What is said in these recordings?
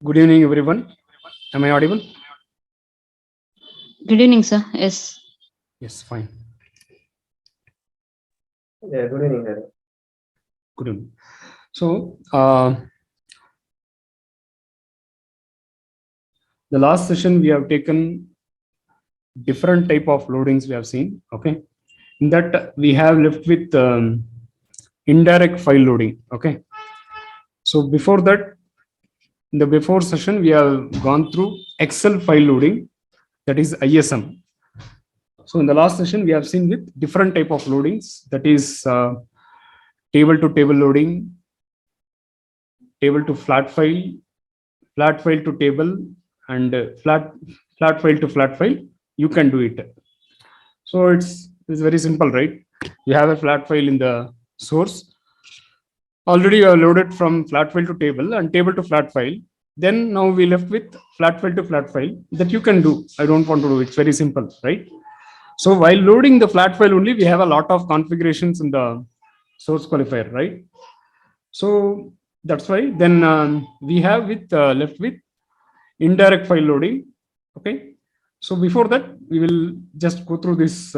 Good evening, everyone. Am I audible? Good evening, sir. Yes. Yes, fine. Yeah, good evening, sir. Good evening. So, the last session we have taken different type of loadings we have seen. Okay, in that we have left with indirect file loading. Okay, so before that, in the before session we have gone through Excel file loading, that is ISM. So in the last session we have seen with different type of loadings, that is table to table loading, table to flat file to table, and flat file to flat file. You can do it. So it's very simple, right? You have a flat file in the source. Already you have loaded from flat file to table and table to flat file. Then now we left with flat file to flat file that you can do. I don't want to do. It's very simple, right? So while loading the flat file only, we have a lot of configurations in the source qualifier, right? So that's why then we have with left with indirect file loading. Okay. So before that, we will just go through this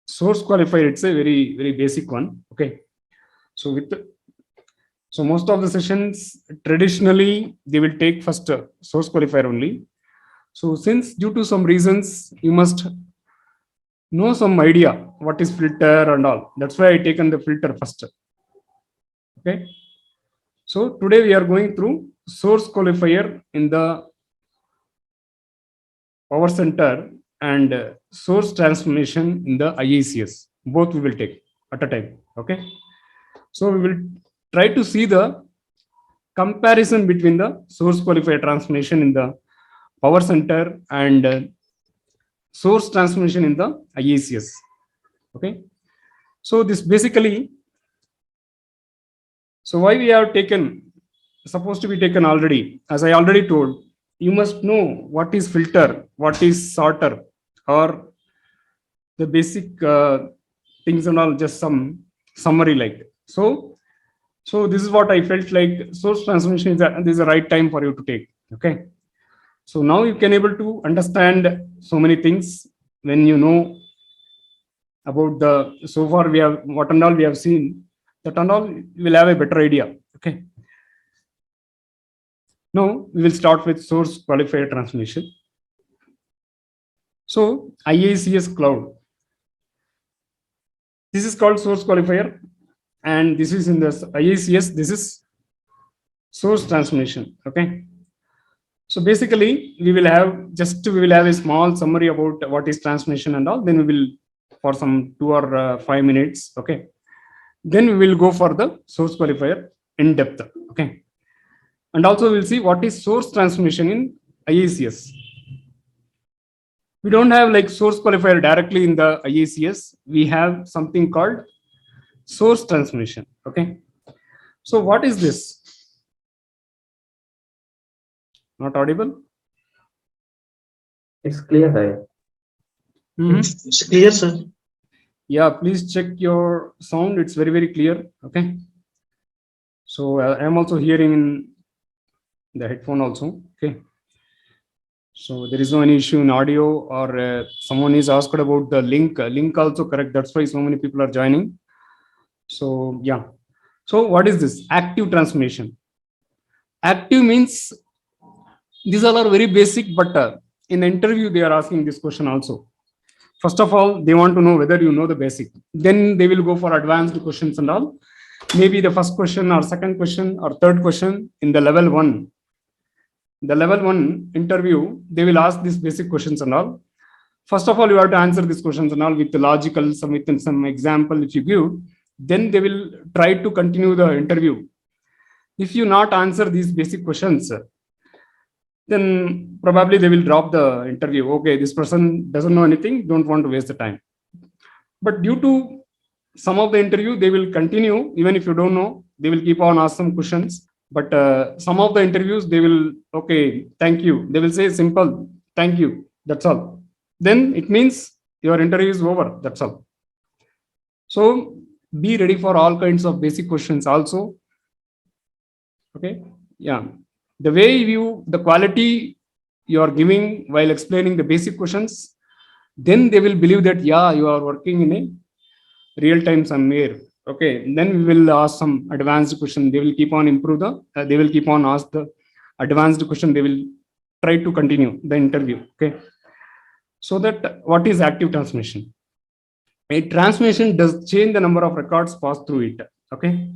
source qualifier. It's a very basic one. Okay. So so most of the sessions traditionally they will take first source qualifier only. So since due to some reasons you must know some idea what is filter and all. That's why I taken the filter first. Okay. So today we are going through source qualifier in the power center and source transformation in the Iics. Both we will take at a time. Okay. So we will try to see the comparison between the source qualifier transformation in the power center and source transformation in the Iics. Okay. So this basically, so why we have taken, supposed to be taken already, as I already told, you must know what is filter, what is sorter, or the basic things and all, just some summary like. So this is what I felt like source transformation is this is the right time for you to take. Okay. So now you can able to understand so many things when you know about the, so far we have what and all we have seen, that and all you will have a better idea. Okay. Now we will start with source qualifier transformation. So IICS cloud. This is called source qualifier, and this is in the IICS. This is source transformation. Okay. So basically, we will have a small summary about what is transformation and all. Then we will for some 2 or 5 minutes. Okay. Then we will go for the source qualifier in depth. Okay. And also we'll see what is source transformation in IICS. We don't have like source qualifier directly in the IICS. We have something called source transformation. Okay. So what is this? Not audible? It's clear, sir. It's clear, sir. Yeah, please check your sound. It's very clear. Okay. So I am also hearing in the headphone also. Okay. So there is no any issue in audio, or someone is asked about the link. Link also correct. That's why so many people are joining. So yeah. So what is this? Active transformation. Active means these all are very basic, but in the interview they are asking this question also. First of all, they want to know whether you know the basic. Then they will go for advanced questions and all. Maybe the first question or second question or third question in the level 1. The level 1 interview, they will ask these basic questions and all. First of all, you have to answer these questions and all with the logical, with some example if you give. Then they will try to continue the interview. If you not answer these basic questions, then probably they will drop the interview. Okay, this person doesn't know anything, don't want to waste the time. But due to some of the interview, they will continue. Even if you don't know, they will keep on asking some questions. But some of the interviews, they will, okay, thank you. They will say simple, thank you. That's all. Then it means your interview is over. That's all. So be ready for all kinds of basic questions also. Okay. Yeah. The way you, the quality you are giving while explaining the basic questions, then they will believe that, yeah, you are working in a real time somewhere. Okay. Then we will ask some advanced question. They will keep on improve they will keep on ask the advanced question. They will try to continue the interview. Okay. So that what is active transmission? A transmission does change the number of records passed through it. Okay.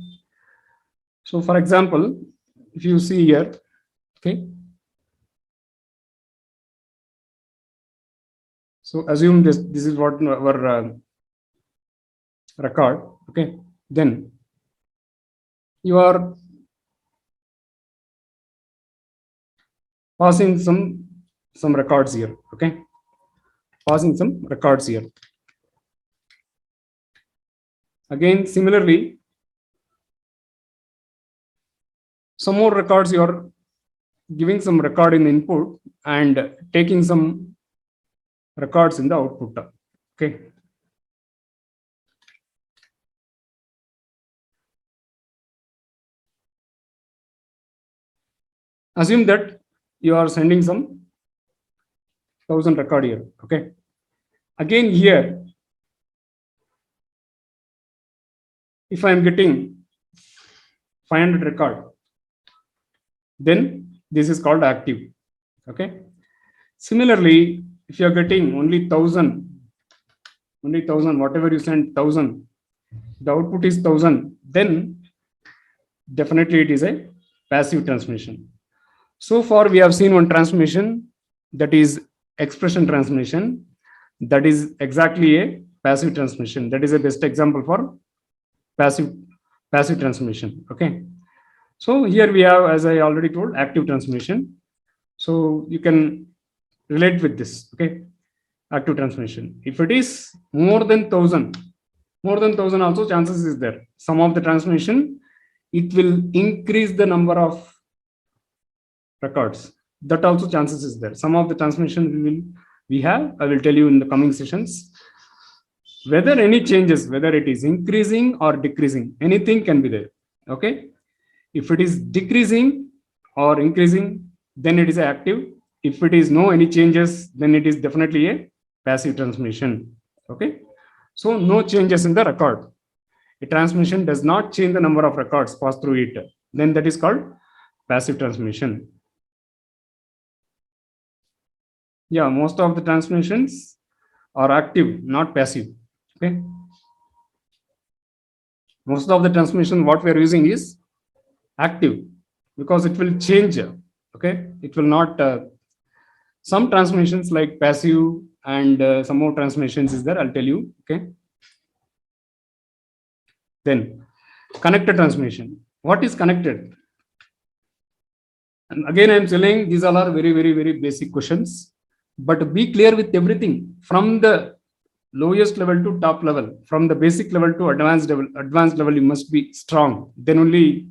So for example, if you see here, okay. So assume this is what our record. Okay. Then you are passing some records here. Okay. Passing some records here. Again, similarly, some more records you are giving some record in the input and taking some records in the output. Okay. Assume that you are sending some 1,000 record here. Okay. Again, here, if I am getting 500 record, then this is called active. Okay. Similarly, if you are getting only 1,000, whatever you send 1,000, the output is 1,000, then definitely it is a passive transmission. So far, we have seen one transmission, that is expression transmission. That is exactly a passive transmission. That is a best example for passive transmission. Okay. So here we have, as I already told, active transmission. So you can relate with this. Okay. Active transmission. If it is more than 1,000, also chances is there. Some of the transmission, it will increase the number of records. That also chances is there. Some of the transmission we have, I will tell you in the coming sessions. Whether any changes, whether it is increasing or decreasing, anything can be there. Okay. If it is decreasing or increasing, then it is active. If it is no any changes, then it is definitely a passive transmission. Okay. So no changes in the record. A transmission does not change the number of records passed through it. Then that is called passive transmission. Yeah, most of the transmissions are active, not passive. Okay. Most of the transmission what we are using is active because it will change. Okay. It will not. Some transmissions like passive and some more transmissions is there. I'll tell you. Okay. Then connected transmission. What is connected? And again, I'm saying these all are very, very, very basic questions. But be clear with everything from the lowest level to top level, from the basic level to advanced level, you must be strong. Then only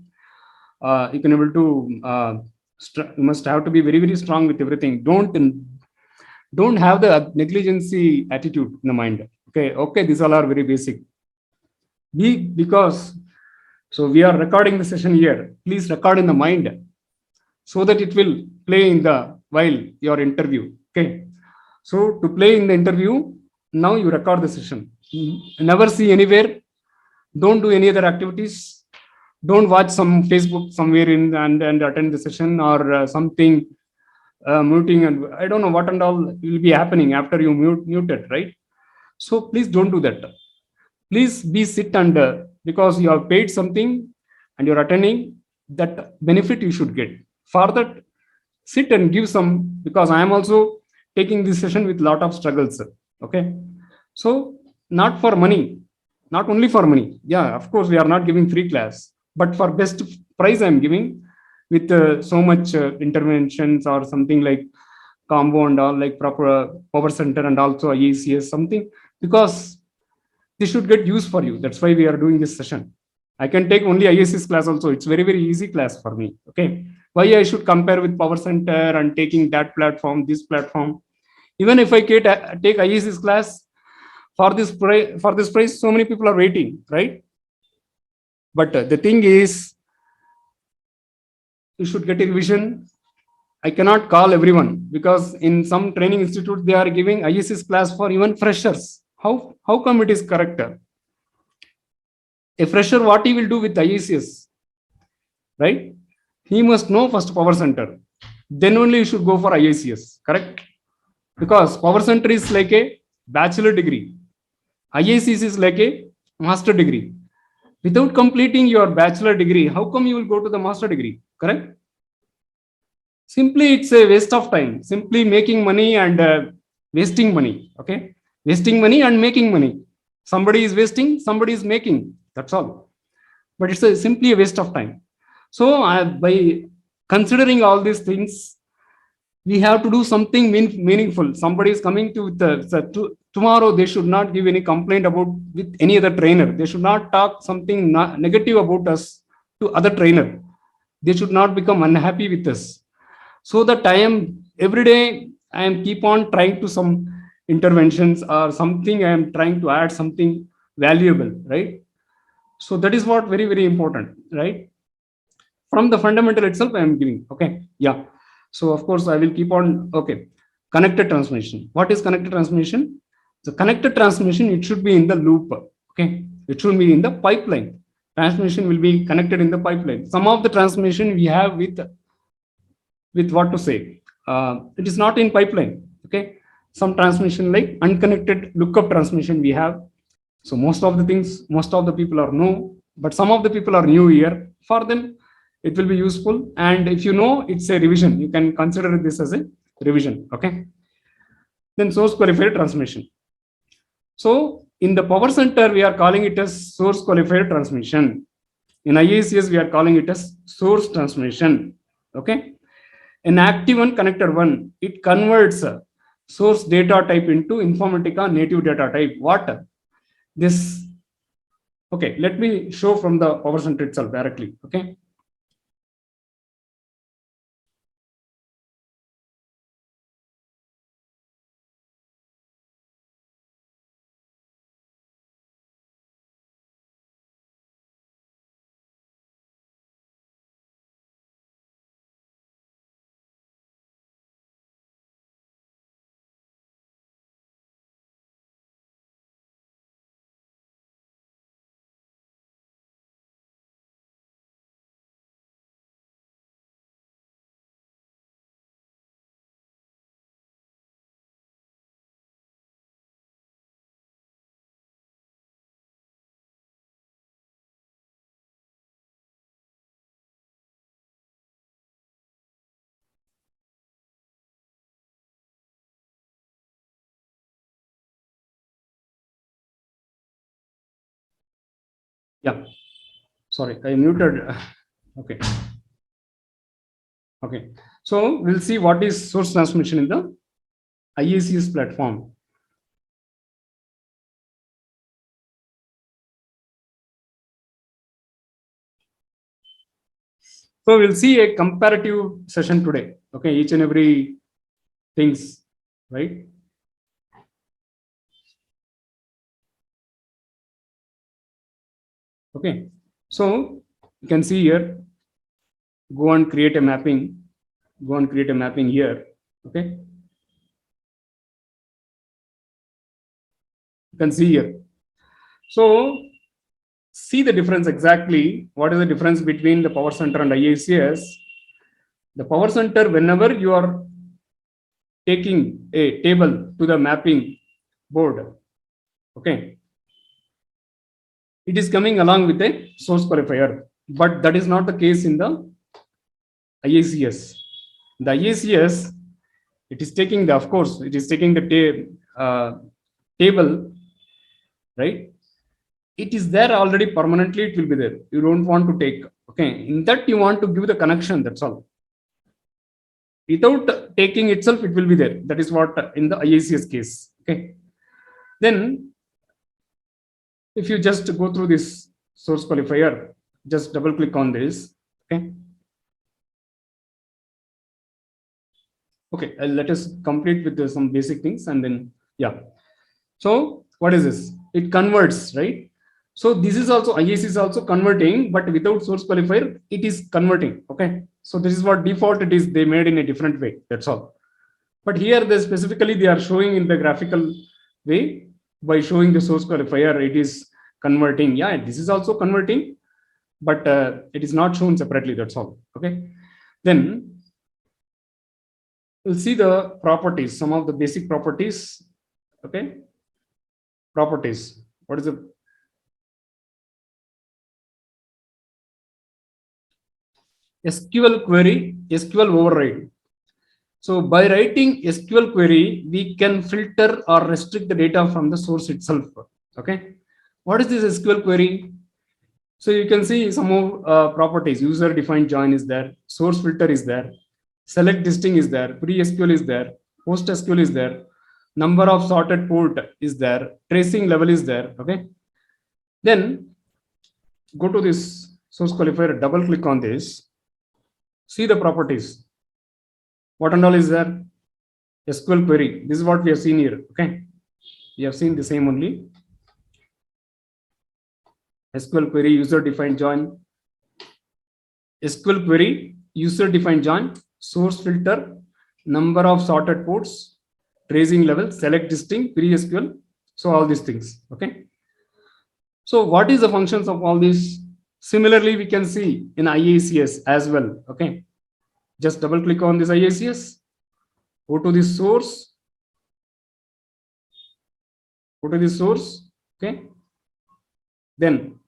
you can able to. You must have to be very, very strong with everything. Don't have the negligency attitude in the mind. Okay, these all are very basic. Because so we are recording the session here. Please record in the mind so that it will play in the while your interview. Okay. So to play in the interview, now you record the session. Never see anywhere. Don't do any other activities. Don't watch some Facebook somewhere and attend the session or something muting and I don't know what and all will be happening after you muted, right? So please don't do that. Please be sit and because you have paid something and you're attending, that benefit you should get. For that, sit and give some, because I am also taking this session with lot of struggles. Okay. So not for money, not only for money. Yeah, of course, we are not giving free class, but for best price I'm giving with so much interventions or something like combo and all, like proper power center and also Iics something, because this should get used for you. That's why we are doing this session. I can take only Iics class also. It's very, very easy class for me. Okay. Why I should compare with power center and taking that platform, this platform? Even if I take Iics class for this price, so many people are waiting, right? But the thing is, you should get a revision. I cannot call everyone because in some training institutes they are giving ISS class for even freshers. How come it is correct? A fresher, what he will do with ISS, right? He must know first power center. Then only you should go for IICS, correct? Because power center is like a bachelor degree. IICS is like a master degree. Without completing your bachelor degree, how come you will go to the master degree, correct? Simply it's a waste of time. Simply making money and wasting money, okay? Wasting money and making money. Somebody is wasting, somebody is making. That's all. But it's simply a waste of time. So by considering all these things, we have to do something meaningful. Somebody is coming to tomorrow. They should not give any complaint about with any other trainer. They should not talk something negative about us to other trainer. They should not become unhappy with us. So that I am every day I am keep on trying to some interventions or something. I am trying to add something valuable, right? So that is what very important, right? From the fundamental itself I am giving. Okay, yeah. So of course I will keep on. Okay, connected transmission. What is connected transmission? The connected transmission, it should be in the loop. Okay, it should be in the pipeline. Transmission will be connected in the pipeline. Some of the transmission we have with what to say, it is not in pipeline. Okay, some transmission like unconnected lookup transmission we have. So most of the things, most of the people are new, but some of the people are new here. For them, it will be useful. And if you know it's a revision, you can consider this as a revision. Okay. Then source qualifier transmission. So in the power center, we are calling it as source qualifier transmission. In IACS, we are calling it as source transmission. Okay. An active one, connected one, it converts source data type into Informatica native data type. What? This, okay, let me show from the power center itself directly. Okay. Yeah. Sorry, I muted. Okay. Okay. So we'll see what is source transmission in the IACS platform. So we'll see a comparative session today. Okay, each and every things, right? Okay, so you can see here, go and create a mapping, here. Okay, you can see here. So see the difference exactly. What is the difference between the power center and IACS? The power center, whenever you are taking a table to the mapping board, okay, it is coming along with a source qualifier, but that is not the case in the IACS. The IACS, it is taking the, of course, it is taking the table, right? It is there already permanently, it will be there. You don't want to take, okay, in that you want to give the connection, that's all. Without taking itself, it will be there. That is what in the IACS case, okay. Then if you just go through this source qualifier, just double click on this, okay. Okay, let us complete with some basic things and then, yeah. So what is this? It converts, right? So this is also Iics is also converting, but without source qualifier, it is converting. Okay. So this is what default it is. They made in a different way. That's all. But here they specifically they are showing in the graphical way by showing the source qualifier. It is converting. Yeah, this is also converting, but it is not shown separately. That's all. Okay. Then we'll see the properties. Some of the basic properties. Okay. Properties. What is the SQL query, SQL override. So by writing SQL query, we can filter or restrict the data from the source itself. Okay. What is this SQL query? So you can see some of properties. User defined join is there. Source filter is there. Select distinct is there. Pre-SQL is there. Post-SQL is there. Number of sorted port is there. Tracing level is there. Okay. Then go to this source qualifier. Double click on this. See the properties. What and all is there? SQL query. This is what we have seen here. Okay. We have seen the same only. SQL query, user defined join. SQL query, user defined join, source filter, number of sorted ports, tracing level, select distinct, pre-SQL. So all these things. Okay. So what is the functions of all these? Similarly, we can see in Iics as well. Okay. Just double click on this Iics. Go to this source. Go to this source. Okay. Then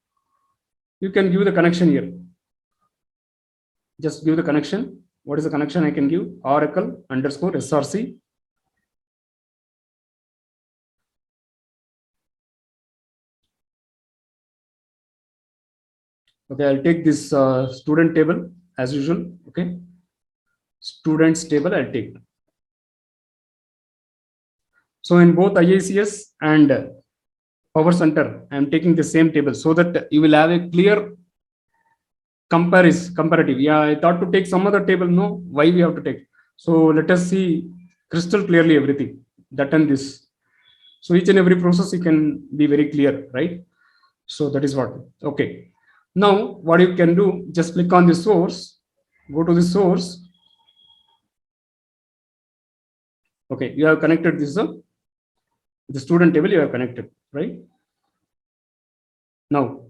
you can give the connection here. Just give the connection. What is the connection I can give? Oracle underscore src. Okay, I'll take this student table as usual. Okay. Students table I'll take. So in both Iics and Power Center, I'm taking the same table so that you will have a clear comparative. Yeah, I thought to take some other table. No, why we have to take? So let us see crystal clearly everything, that and this. So each and every process you can be very clear, right? So that is what. Okay. Now what you can do, just click on the source, go to the source. Okay, you have connected this the student table, you have connected, right? Now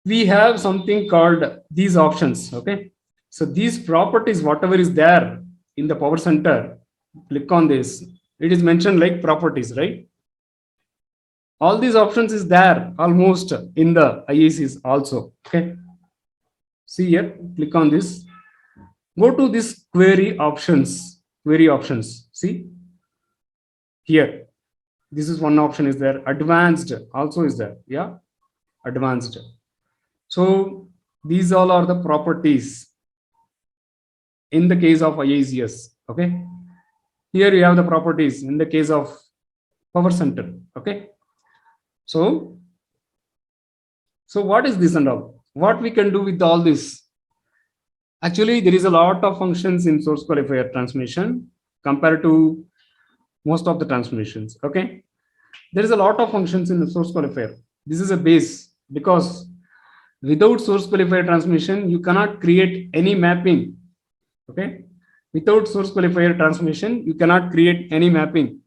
we have something called these options. Okay, so these properties, whatever is there in the Power Center, click on this. It is mentioned like properties, right? All these options is there almost in the Iics also. Okay, see here, click on this. Go to this query options. Query options. See here. This is one option is there. Advanced also is there. Yeah, advanced. So these all are the properties in the case of Iics. Okay. Here you have the properties in the case of Power Center. Okay. So what is this and all? What we can do with all this? Actually, there is a lot of functions in source qualifier transformation compared to most of the transformations. Okay. There is a lot of functions in the source qualifier. This is a base, because without source qualifier transformation, you cannot create any mapping. Okay. Without source qualifier transformation, you cannot create any mapping.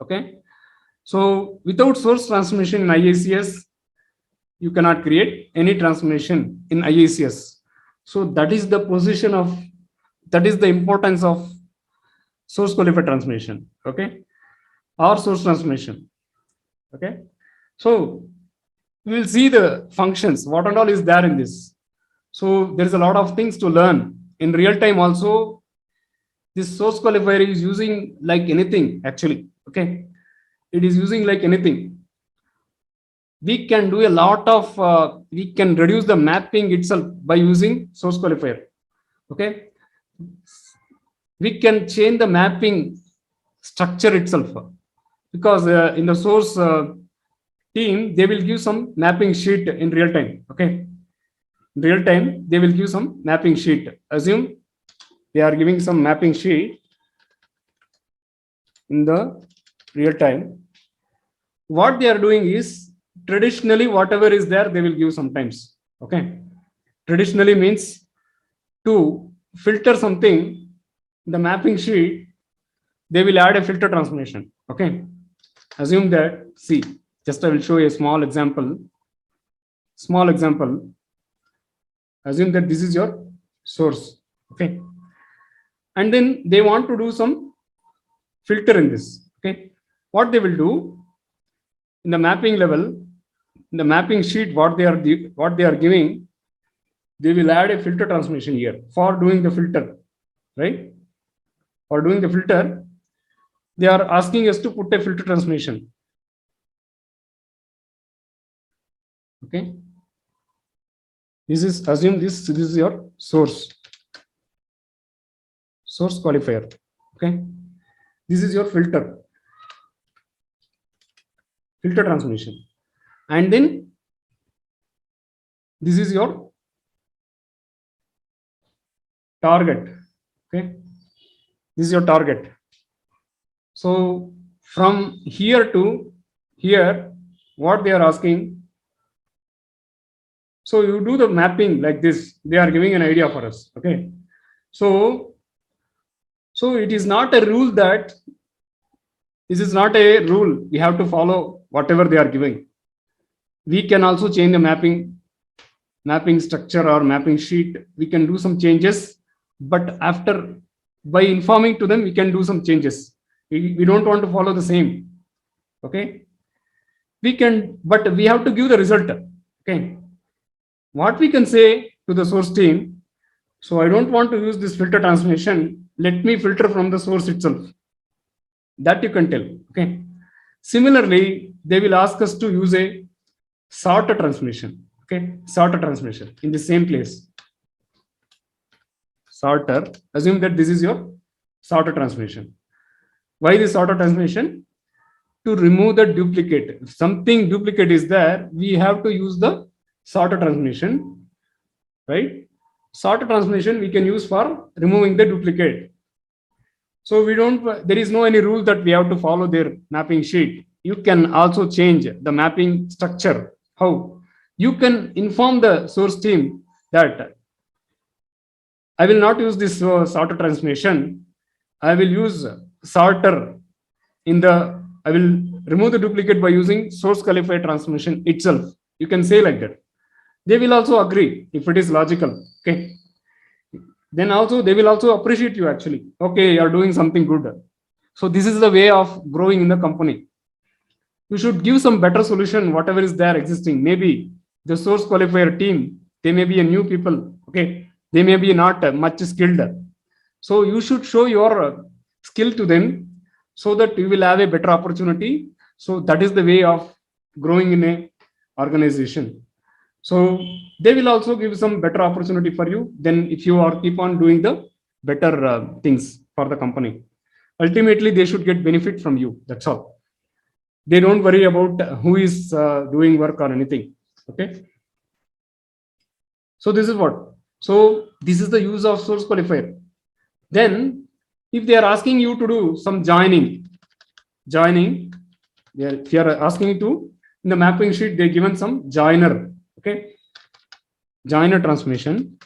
Okay. So without source transformation in Iics, you cannot create any transformation in Iics. So that is the position of, that is the importance of source qualifier transformation. Okay. Or source transformation. Okay. So we will see the functions, what and all is there in this. So there is a lot of things to learn in real time. Also, this source qualifier is using like anything actually. Okay, it is using like anything. We can do a lot of we can reduce the mapping itself by using source qualifier. Okay, we can change the mapping structure itself, because in the source team, they will give some mapping sheet in real time. Okay, in real time they will give some mapping sheet. Assume they are giving some mapping sheet in the real time. What they are doing is traditionally whatever is there, they will give sometimes. Okay. Traditionally means to filter something, the mapping sheet, they will add a filter transformation. Okay. Assume that, see, just I will show you a small example. Small example. Assume that this is your source. Okay. And then they want to do some filter in this. Okay. What they will do in the mapping level, in the mapping sheet, what they are giving, they will add a filter transformation here for doing the filter, right? For doing the filter, they are asking us to put a filter transformation. Okay. This is, assume this is your source qualifier. Okay. This is your filter transformation. And then this is your target. Okay. This is your target. So from here to here, what they are asking, so you do the mapping like this. They are giving an idea for us. Okay. So it is not a rule that this is not a rule. We have to follow whatever they are giving. We can also change the mapping structure or mapping sheet. We can do some changes, but after, by informing to them, we can do some changes. We don't want to follow the same. Okay. We can, but we have to give the result. Okay. What we can say to the source team, so I don't want to use this filter transformation. Let me filter from the source itself. That you can tell. Okay. Similarly, they will ask us to use a sorter transformation. Okay. Sorter transformation in the same place. Sorter. Assume that this is your sorter transformation. Why this sorter transformation? To remove the duplicate. If something duplicate is there, we have to use the sorter transformation, right? Sorter transformation we can use for removing the duplicate. So we don't, there is no any rule that we have to follow their mapping sheet. You can also change the mapping structure. How? You can inform the source team that I will not use this sorter transformation. I will use sorter in the, I will remove the duplicate by using source qualifier transformation itself. You can say like that. They will also agree if it is logical. Okay. Then also they will also appreciate you actually. Okay, you are doing something good. So this is the way of growing in the company. You should give some better solution, whatever is there existing. Maybe the source qualifier team, they may be a new people. Okay. They may be not much skilled. So you should show your skill to them so that you will have a better opportunity. So that is the way of growing in a organization. So they will also give some better opportunity for you than if you are keep on doing the better things for the company. Ultimately, they should get benefit from you. That's all. They don't worry about who is doing work or anything. Okay. So this is what. So this is the use of source qualifier. Then if they are asking you to do some joining, if you are asking to, in the mapping sheet, they given some joiner. Okay. Joiner transformation.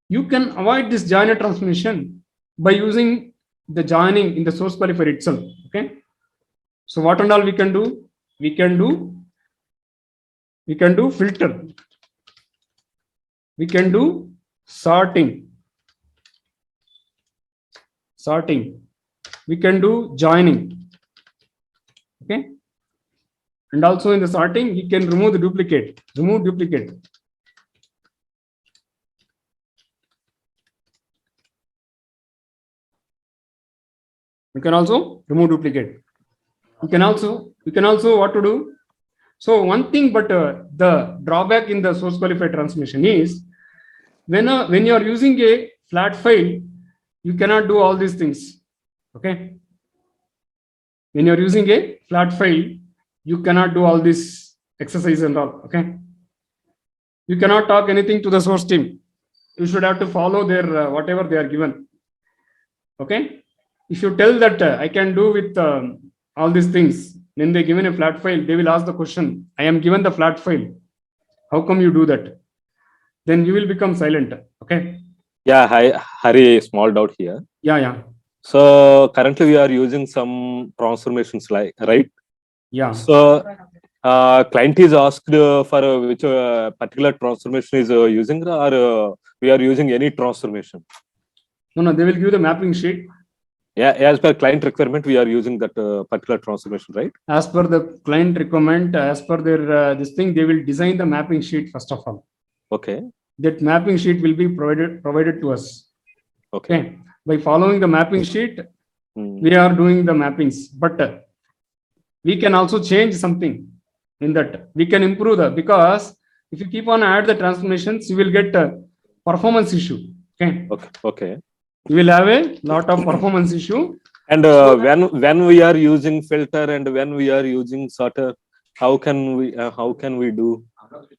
You can avoid this joiner transformation by using the joining in the source qualifier itself. Okay. So what and all we can do? We can do filter. We can do sorting. We can do joining. Okay. And also in the sorting, we can remove the duplicate. We can also remove duplicate. We can also what to do? So one thing, but the drawback in the source qualifier transformation is when you are using a flat file, you cannot do all these things. Okay. When you are using a flat file, you cannot do all this exercise and all. Okay. You cannot talk anything to the source team. You should have to follow their whatever they are given. Okay. If you tell that I can do with all these things, when they given a flat file, they will ask the question, I am given the flat file, how come you do that? Then you will become silent. Okay. Yeah, hi, Hari, small doubt here. Yeah. So currently we are using some transformations, like, right? Yeah. So client is asked for which particular transformation is using, or we are using any transformation? No, they will give the mapping sheet. Yeah, as per client requirement, we are using that particular transformation, right? As per the client requirement, as per their this thing, they will design the mapping sheet first of all. Okay. That mapping sheet will be provided to us. Okay. By following the mapping sheet, we are doing the mappings, but we can also change something in that. We can improve the, because if you keep on add the transformations, you will get a performance issue. Okay. You will have a lot of performance issue. And when we are using filter and when we are using sorter, how can we do?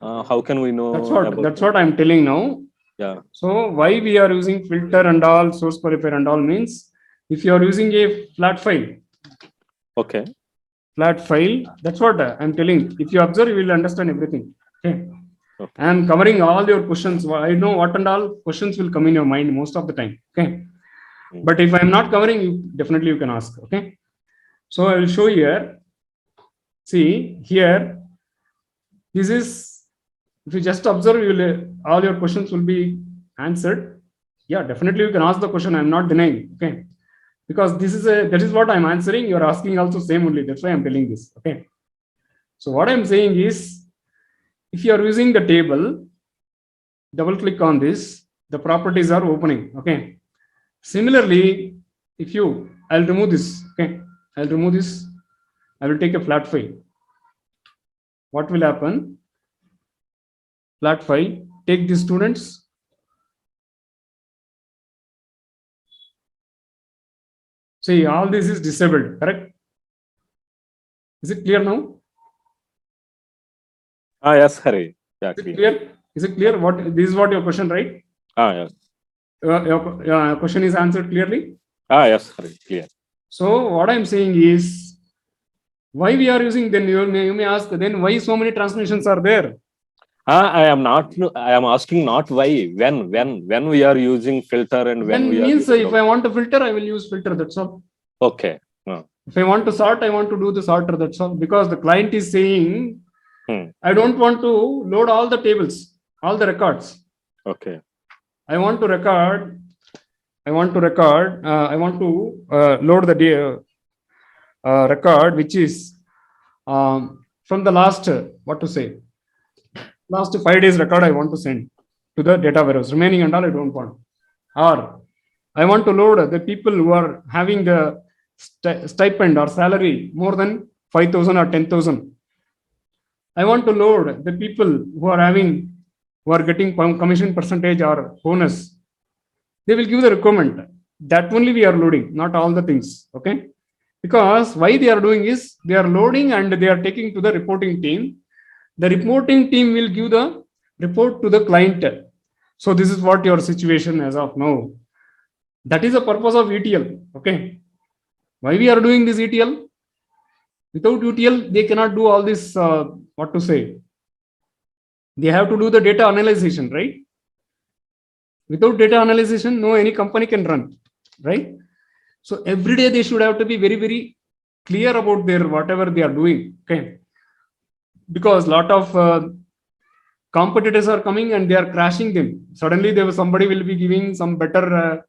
How can we know? That's what I'm telling now. Yeah. So why we are using filter and all, source qualifier and all means, if you are using a flat file. Okay. Flat file, that's what I'm telling. If you observe, you will understand everything. Okay. I am covering all your questions. I know what and all questions will come in your mind most of the time. Okay. But if I'm not covering, you definitely you can ask. Okay. So I will show here. See here. This is, if you just observe, you will, all your questions will be answered. Yeah, definitely you can ask the question. I'm not denying. Okay. Because that is what I'm answering. You're asking also same only. That's why I'm telling this. Okay. So what I'm saying is, if you are using the table, double click on this, the properties are opening. Okay. Similarly, if you, I'll remove this. Okay. I'll remove this. I will take a flat file. What will happen? Flat file, take the students. See, all this is disabled, correct? Is it clear now? Yes, Hari. Yeah, is it clear? Is it clear? What, this is what your question, right? Yes. Your question is answered clearly. Yes, Hari, clear. So what I'm saying is, why we are using, then you may ask, then why so many transformations are there? I am asking not why, when we are using filter and when we are means if I want to filter, I will use filter, that's all. Okay. If I want to sort, I want to do the sorter, that's all. Because the client is saying, I don't want to load all the tables, all the records. Okay. I want to load the record, which is from the last, last 5 days record I want to send to the data warehouse. Remaining and all I don't want. Or I want to load the people who are having the stipend or salary more than 5,000 or 10,000. I want to load the people who are getting commission percentage or bonus. They will give the requirement. That only we are loading, not all the things. Okay. Because why they are doing is, they are loading and they are taking to the reporting team. The reporting team will give the report to the client. So this is what your situation as of now. That is the purpose of ETL. Okay. Why we are doing this ETL? Without ETL, they cannot do all this, they have to do the data analysis, right? Without data analysis, no any company can run, right? So every day they should have to be very, very clear about their whatever they are doing. Okay. Because a lot of competitors are coming and they are crashing them. Suddenly somebody will be giving some better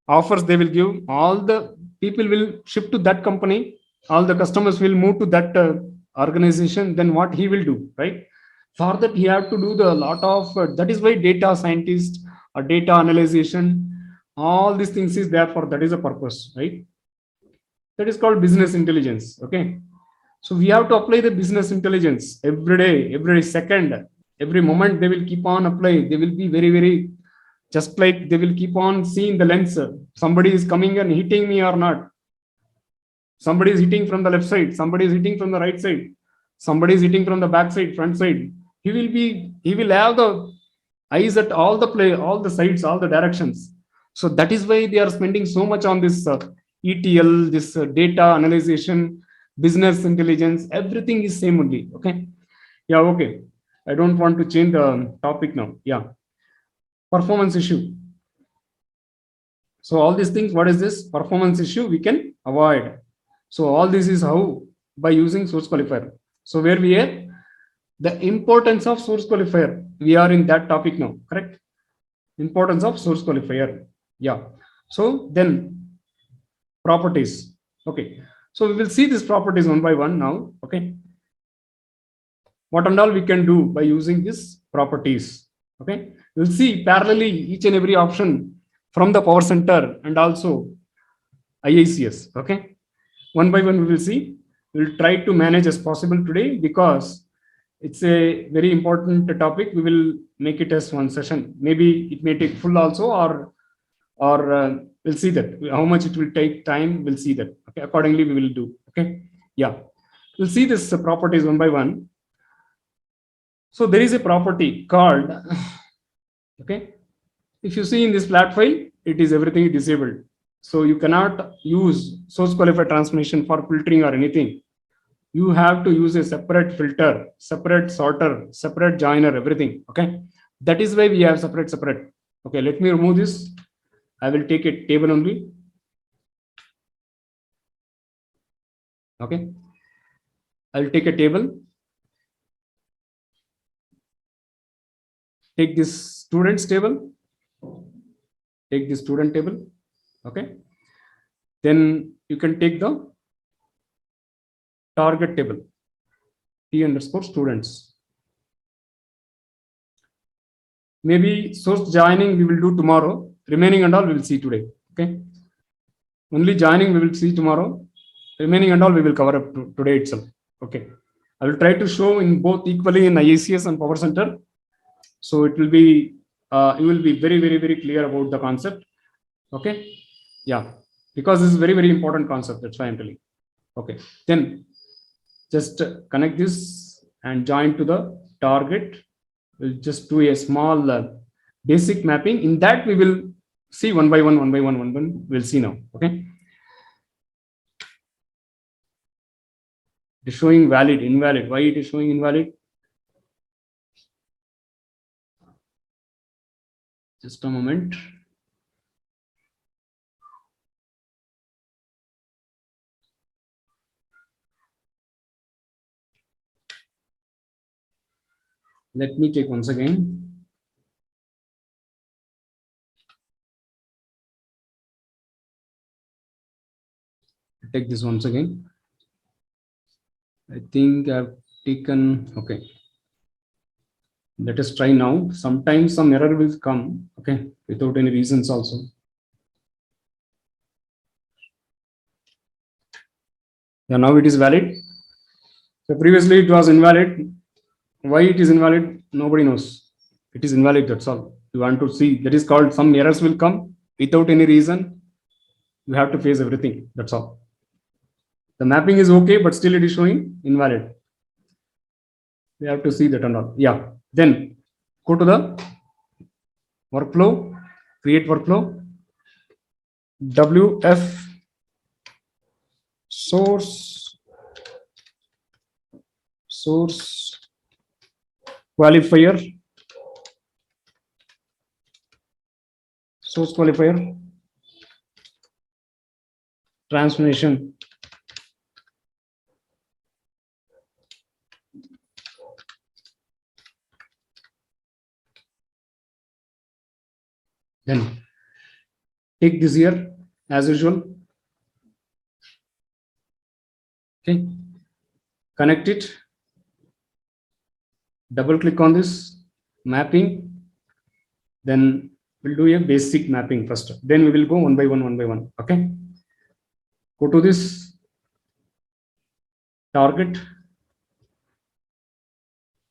offers. They will give, all the people will shift to that company. All the customers will move to that organization. Then what he will do, right? For that he have to do the lot of that is why data scientist or data analysis, all these things is there for, that is a purpose, right? That is called business intelligence. Okay. So we have to apply the business intelligence every day, every second, every moment. They will keep on applying. They will be very, very, just like they will keep on seeing the lens. Somebody is coming and hitting me or not. Somebody is hitting from the left side. Somebody is hitting from the right side. Somebody is hitting from the back side, front side. He will have the eyes at all the sides, all the directions. So that is why they are spending so much on this ETL, this data analysis, business intelligence, everything is same only. Okay. Yeah. Okay. I don't want to change the topic now. Yeah. Performance issue. So all these things, what is this performance issue we can avoid? So all this is how, by using source qualifier. So where we are, the importance of source qualifier, we are in that topic now, correct? Importance of source qualifier. Yeah. So then properties. Okay. So we will see these properties one by one now. Okay. What and all we can do by using these properties. Okay. We'll see parallelly each and every option from the power center and also Iics. Okay. One by one we will see. We'll try to manage as possible today because it's a very important topic. We will make it as one session. Maybe it may take full also, or we'll see that how much it will take time. We'll see that. Okay. Accordingly, we will do. Okay. Yeah. We'll see this properties one by one. So there is a property called, okay, if you see in this flat file, it is everything disabled. So you cannot use source qualifier transformation for filtering or anything. You have to use a separate filter, separate sorter, separate joiner, everything. Okay. That is why we have separate. Okay. Let me remove this. I will take a table only. Okay. I'll take a table. Take this students table. Take the student table. Okay. Then you can take the target table, T underscore students. Maybe source joining we will do tomorrow. Remaining and all we will see today. Okay. Only joining we will see tomorrow. Remaining and all we will cover up today itself. Okay. I will try to show in both equally in Iics and Power Center. So it will be, you will be very, very, very clear about the concept. Okay. Yeah. Because this is very, very important concept. That's why I'm telling. Okay. Then just connect this and join to the target. We'll just do a small basic mapping. In that we will see one by one. We'll see now. Okay. It is showing valid, invalid. Why it is showing invalid? Just a moment. Let me take once again. Take this once again. I think I've taken, okay. Let us try now. Sometimes some error will come, okay, without any reasons also. Yeah, now it is valid. So previously it was invalid. Why it is invalid? Nobody knows. It is invalid, that's all. You want to see, that is called some errors will come without any reason. You have to face everything, that's all. The mapping is okay, but still it is showing invalid. We have to see that and all. Yeah. Then go to the workflow, create workflow, WF source qualifier, source qualifier transformation. Then take this here as usual. Okay, connect it. Double click on this mapping. Then we'll do a basic mapping first. Then we will go one by one. Okay. Go to this target.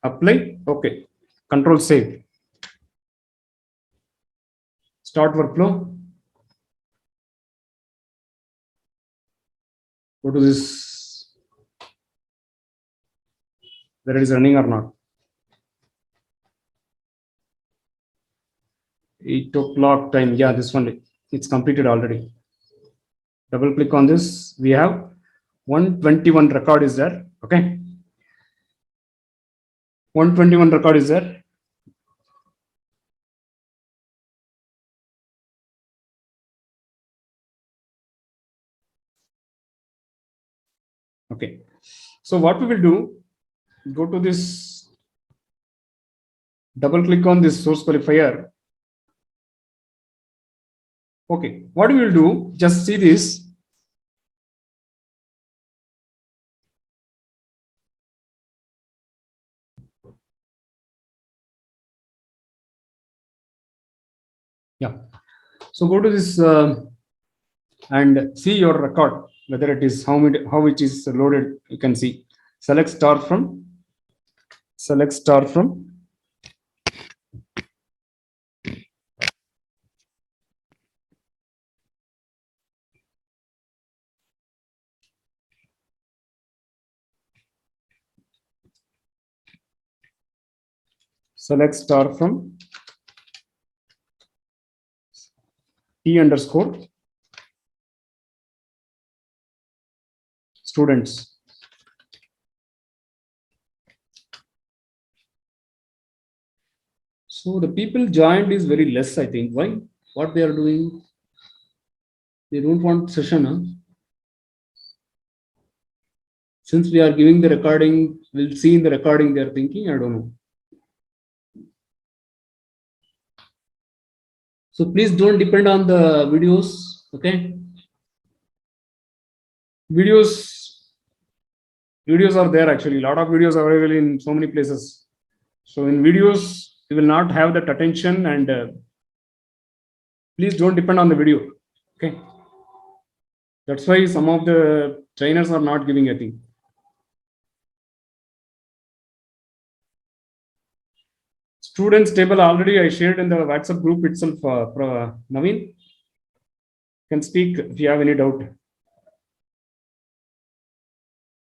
Apply. Okay. Control save. Start workflow. Go to this, whether it is running or not. 8 o'clock time. Yeah, this one, it's completed already. Double click on this. We have 121 record is there. Okay. 121 record is there. Okay. So what we will do, go to this, double click on this source qualifier. Okay. What we will do, just see this. Yeah. So go to this and see your record, whether it is how it is loaded. You can see. Select star from. Select star from. Select star from T underscore students. So the people joined is very less, I think. Why? What they are doing? They don't want session. Huh? Since we are giving the recording, we'll see in the recording they are thinking. I don't know. So please don't depend on the videos. Okay. Videos are there actually. A lot of videos are available in so many places. So in videos, you will not have that attention, and please don't depend on the video. Okay. That's why some of the trainers are not giving a thing. Students table already I shared in the WhatsApp group itself. Naveen can speak if you have any doubt.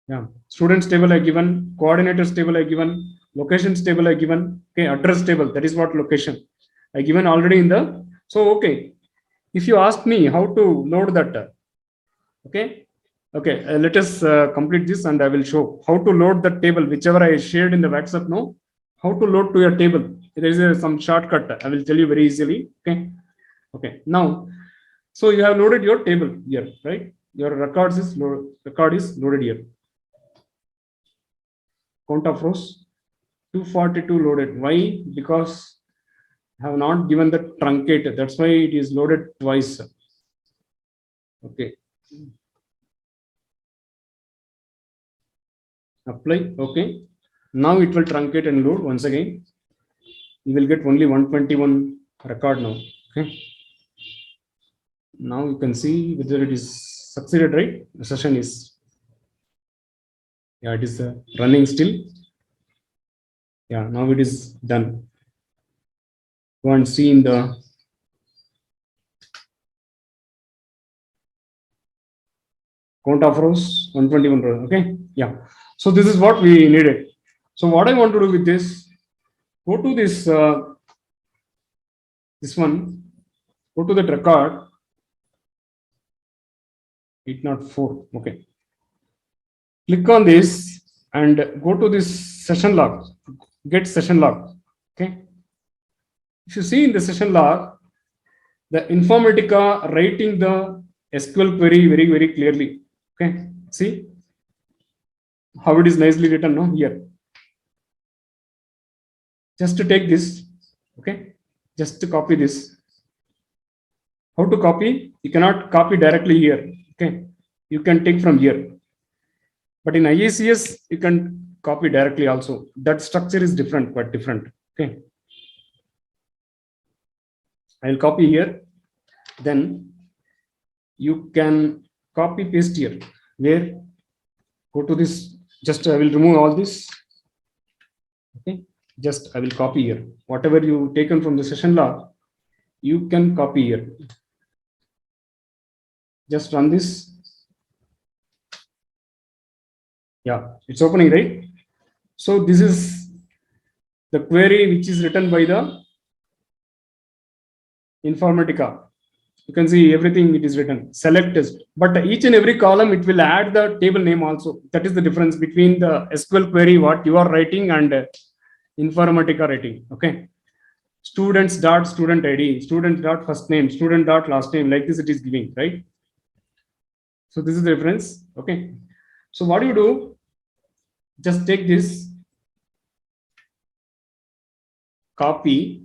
Yeah, students table I given, coordinators table I given, locations table I given. Okay, address table, that is what location I given already in the. So okay, if you ask me how to load that, okay, let us complete this and I will show how to load the table whichever I shared in the WhatsApp. No, how to load to your table. There is some shortcut. I will tell you very easily. Okay. Now, so you have loaded your table here, right? Your record is loaded here. Count of rows 242 loaded. Why? Because I have not given the truncate. That's why it is loaded twice. Okay. Apply. Okay. Now it will truncate and load once again. You will get only 121 record now. Okay. Now you can see whether it is succeeded, right? The session is, yeah, it is running still. Yeah, now it is done. Go and see in the count of rows, 121 rows. Okay. Yeah. So this is what we needed. So what I want to do with this, go to this one, go to that record 804. Okay. Click on this and go to this session log, get session log. Okay. If you see in the session log, the Informatica writing the SQL query very, very clearly. Okay. See how it is nicely written now here. Just to take this. Okay. Just to copy this. How to copy? You cannot copy directly here. Okay. You can take from here. But in Iics, you can copy directly also. That structure is different, quite different. Okay. I'll copy here. Then you can copy paste here. Where? Go to this. Just I will remove all this. Okay. Just I will copy here. Whatever you taken from the session log, you can copy here. Just run this. Yeah, it's opening, right? So this is the query which is written by the Informatica. You can see everything it is written. Select is, but each and every column it will add the table name also. That is the difference between the SQL query what you are writing and Informatica writing. Okay. Students dot student ID, student dot first name, student dot last name, like this it is giving, right? So this is the difference. Okay. So what do you do? Just take this, copy,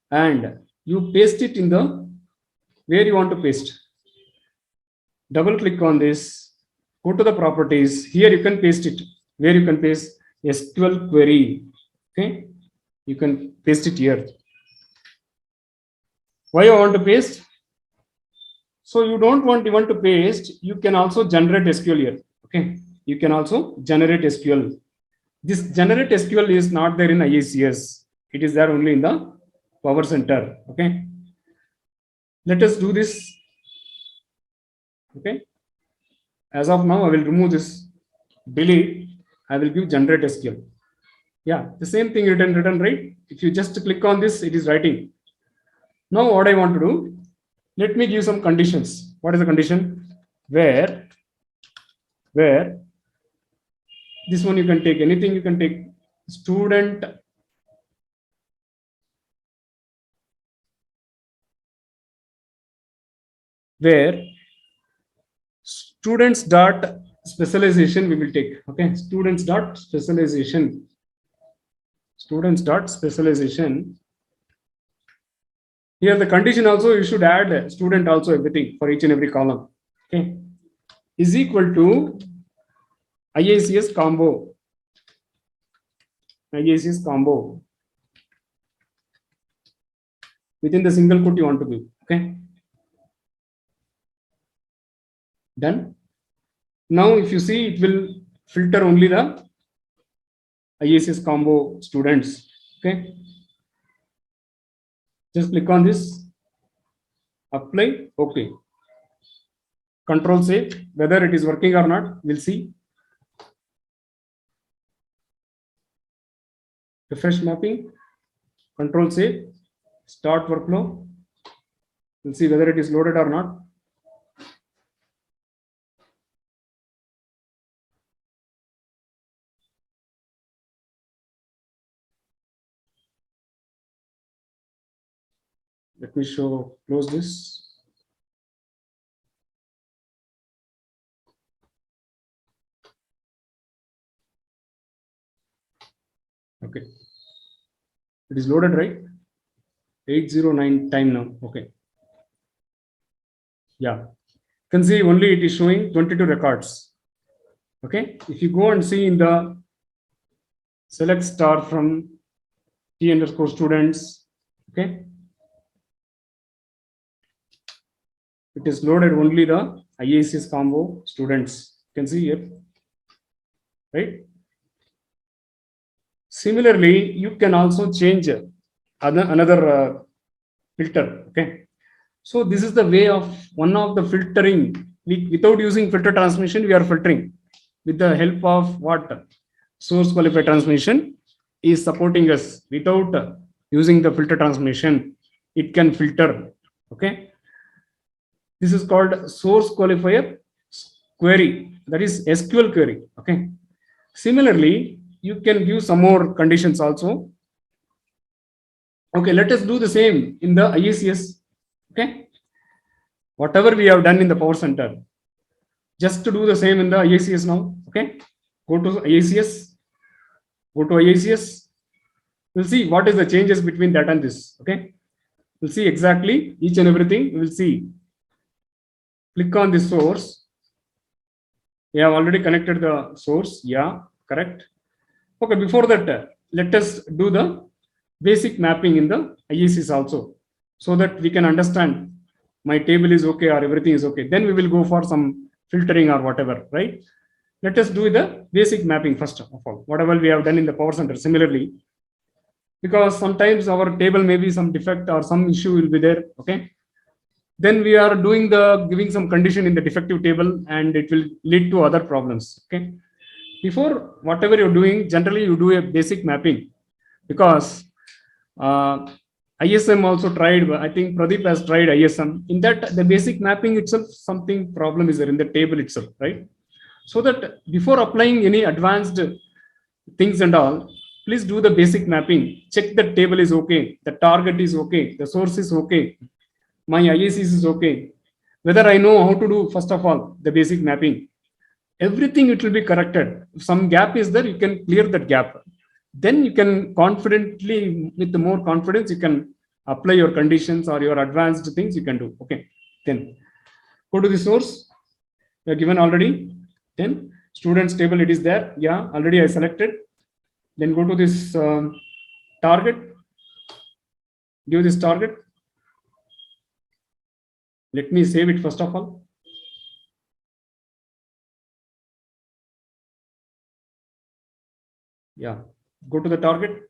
and you paste it in the where you want to paste. Double click on this, go to the properties. Here you can paste it. Where you can paste SQL query. Okay, you can paste it here. Why you want to paste? So you don't want to paste. You can also generate SQL here. Okay, you can also generate SQL. This generate SQL is not there in Iics. It is there only in the Power Center. Okay, let us do this. Okay, as of now I will remove this, delete. I will give generate SQL. Yeah, the same thing written, right? If you just click on this, it is writing. Now what I want to do, let me give some conditions. What is the condition? Where this one you can take anything, you can take student where students dot specialization we will take. Okay, students dot specialization. Here the condition also you should add student also everything for each and every column. Okay, is equal to Iics combo. Iics combo. Within the single quote you want to give. Okay. Done. Now if you see, it will filter only the Iics combo students. Okay. Just click on this, apply, okay. Control save, whether it is working or not, we'll see. Refresh mapping, control save, start workflow. We'll see whether it is loaded or not. Let me close this. Okay. It is loaded, right? 809 time now. Okay. Yeah. You can see only it is showing 22 records. Okay. If you go and see in the select star from T underscore students, okay. It is loaded only the Iics combo students. You can see here, right? Similarly, you can also change another filter. Okay, so this is the way of one of the filtering. Without using filter transformation, we are filtering with the help of what source qualifier transformation is supporting us. Without using the filter transformation, it can filter. Okay, this is called source qualifier query. That is SQL query. Okay, similarly, you can give some more conditions also. Okay, let us do the same in the Iics. Okay, whatever we have done in the Power Center, just to do the same in the Iics now. Okay, go to Iics. We'll see what is the changes between that and this. Okay, we'll see exactly each and everything. We'll see. Click on the source. We have already connected the source. Yeah, correct. Okay, before that, let us do the basic mapping in the Iics also, so that we can understand my table is okay or everything is okay. Then we will go for some filtering or whatever, right? Let us do the basic mapping first of all, whatever we have done in the Power Center. Similarly, because sometimes our table may be some defect or some issue will be there. Okay, then we are doing giving some condition in the defective table, and it will lead to other problems. Okay, before whatever you're doing, generally you do a basic mapping, because ISM also tried. I think Pradeep has tried ISM. In that, the basic mapping itself, something problem is there in the table itself, right? So that before applying any advanced things and all, please do the basic mapping. Check the table is okay, the target is okay, the source is okay, my IACs is okay. Whether I know how to do, first of all, the basic mapping. Everything it will be corrected. If some gap is there, you can clear that gap. Then you can confidently, with the more confidence, you can apply your conditions or your advanced things you can do. Okay. Then go to the source. You are given already. Then students table, it is there. Yeah, already I selected. Then go to this target. Give this target. Let me save it first of all. Yeah, go to the target.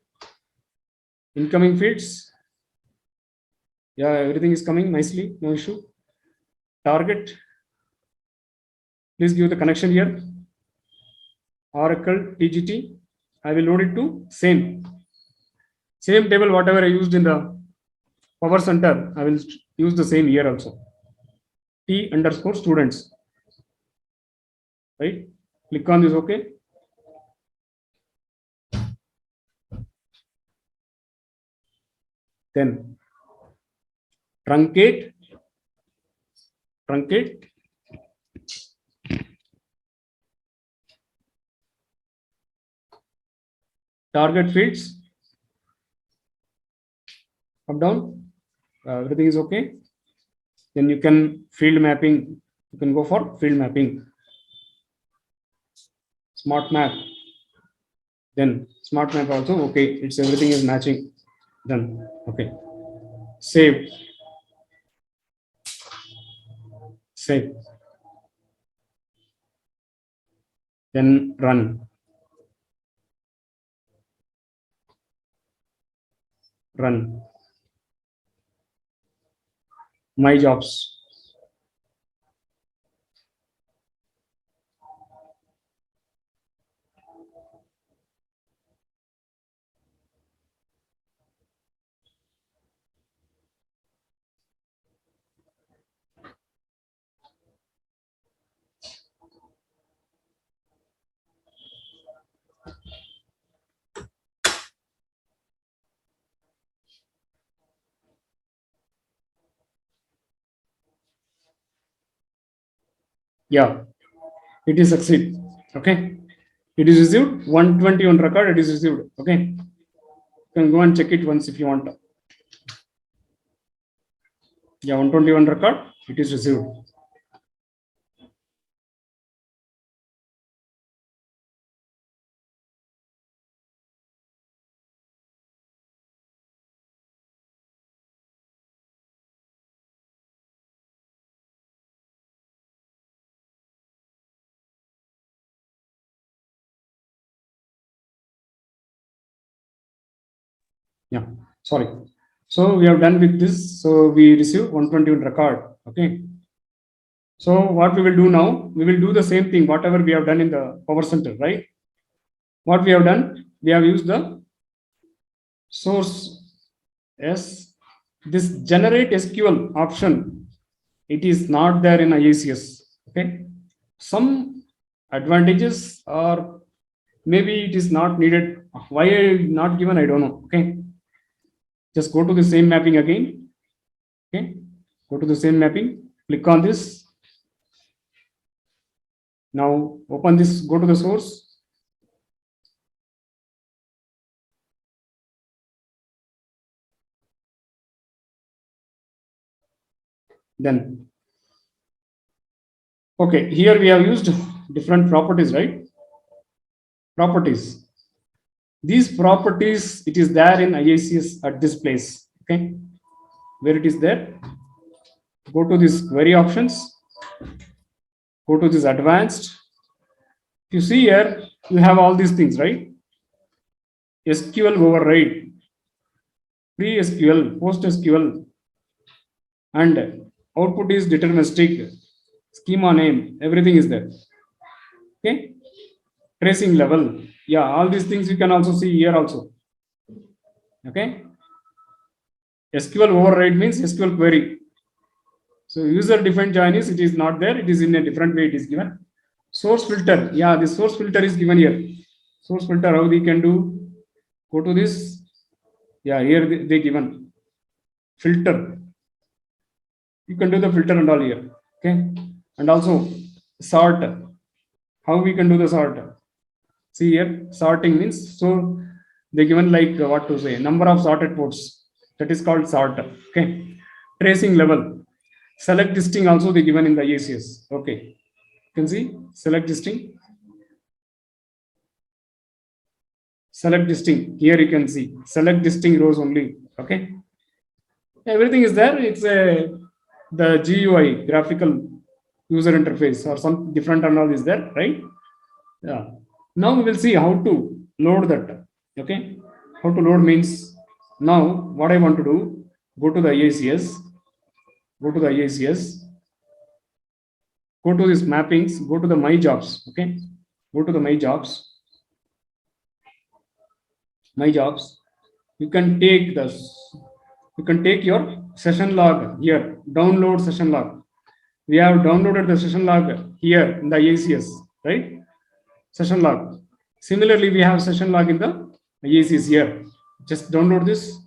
Incoming fields. Yeah, everything is coming nicely, no issue. Target. Please give the connection here. Oracle TGT. I will load it to same table whatever I used in the Power Center. I will use the same here also. T underscore students. Right? Click on this. Okay. Then truncate. Target fields. Up down. Everything is okay. Then you can field mapping. You can go for field mapping. Smart map. Then smart map also okay. It's everything is matching. Done. Okay. Save. Then run. My jobs. Yeah, it is succeed. Okay, it is received 121 record. It is received. Okay, you can go and check it once if you want. Yeah, 121 record. It is received. Yeah, sorry. So we have done with this. So we receive 121 record. Okay. So what we will do now, we will do the same thing, whatever we have done in the Power Center, right? What we have done, we have used the source S. This generate SQL option, it is not there in IACS. Okay. Some advantages or maybe it is not needed. Why not given, I don't know. Okay. Just go to the same mapping again. Okay. Go to the same mapping. Click on this. Now open this. Go to the source. Then okay, here we have used different properties, right? Properties. These properties, it is there in IACS at this place. Okay, where it is there. Go to this query options. Go to this advanced. You see here, you have all these things, right? SQL override, pre-SQL, post-SQL, and output is deterministic, schema name, everything is there. Okay, tracing level, yeah, all these things you can also see here also. Okay, SQL override means SQL query. So user defined join is, it is not there, it is in a different way it is given. Source filter, yeah, the source filter is given here. Source filter, how we can do? Go to this, yeah, here they given filter. You can do the filter and all here, okay? And also sort, how we can do the sort? See here, sorting means, so they given like what to say, number of sorted ports, that is called sort, okay? Tracing level, select listing also they given in the Iics, okay? You can see select listing. Select listing, here you can see select listing rows only, okay? Everything is there, it's a the GUI, graphical user interface, or some different and all is there, right? Yeah. Now we will see how to load that, okay? How to load means, now what I want to do, go to the Iics, go to the Iics, go to these mappings, go to the my jobs, okay? Go to the my jobs, you can take this, you can take your session log here, download session log. We have downloaded the session log here in the Iics, right? Session log. Similarly, we have session log in the Iics here. Just download this.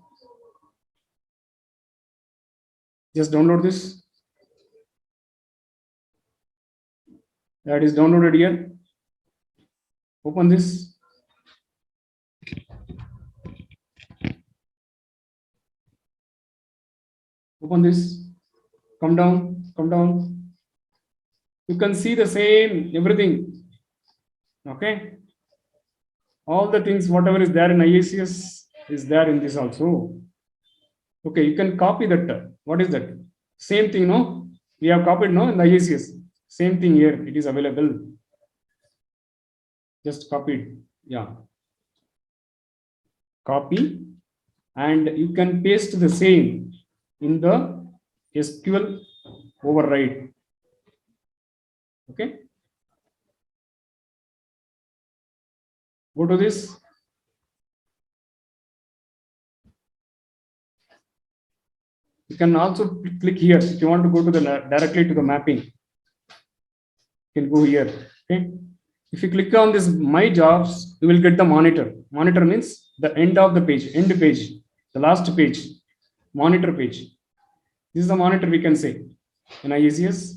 Just download this. That is downloaded here. Open this. Open this. Come down. Come down. You can see the same everything. Okay. All the things, whatever is there in Iics is there in this also. Okay, you can copy that. What is that? Same thing, no? We have copied, no, in the Iics. Same thing here. It is available. Just copied. Yeah. Copy, and you can paste the same in the SQL override. Okay. Go to this. You can also click here if you want to go to the directly to the mapping. You can go here. Okay. If you click on this my jobs, you will get the monitor. Monitor means the end of the page, end page, the last page, monitor page. This is the monitor we can say in Iics.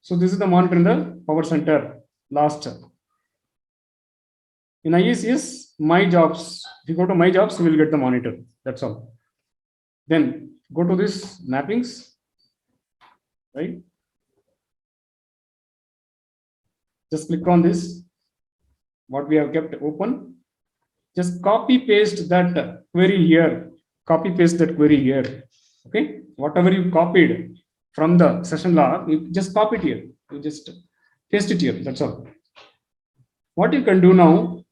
So this is the monitor in the Power Center last. In Iics, my jobs. If you go to my jobs, you will get the monitor. That's all. Then go to this mappings, right? Just click on this. What we have kept open. Just copy paste that query here. Copy paste that query here. Okay. Whatever you copied from the session log, you just copy it here. You just paste it here. That's all. What you can do now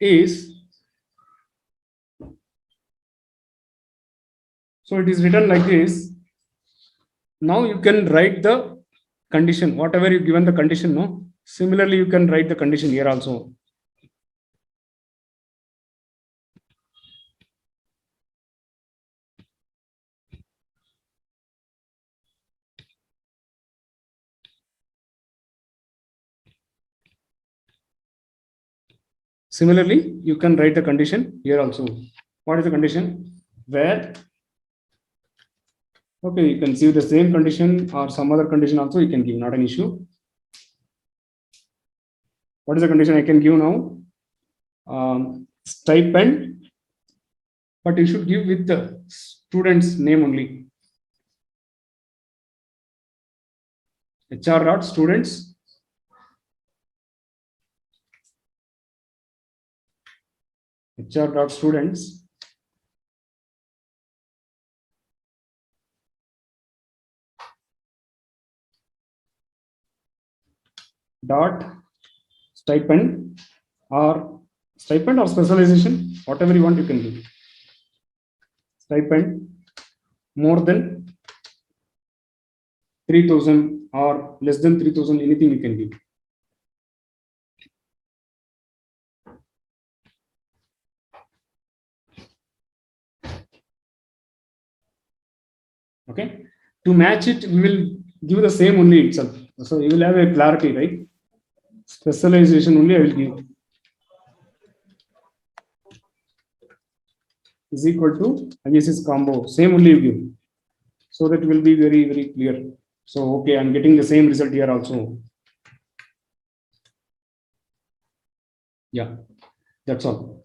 is, so it is written like this. Now you can write the condition, whatever you given the condition, no? Similarly, you can write the condition here also. Similarly, you can write the condition here also. What is the condition? Where, okay, you can see the same condition or some other condition also you can give, not an issue. What is the condition I can give now? Stipend, but you should give with the student's name only. HR.students. HR.students. Dot stipend or specialization, whatever you want, you can give. Stipend more than 3,000 or less than 3,000, anything you can give. Okay. To match it, we will give the same only itself. So you will have a clarity, right? Specialization only I will give is equal to ISS combo. Same only you give. So that will be very, very clear. So, okay, I'm getting the same result here also. Yeah, that's all.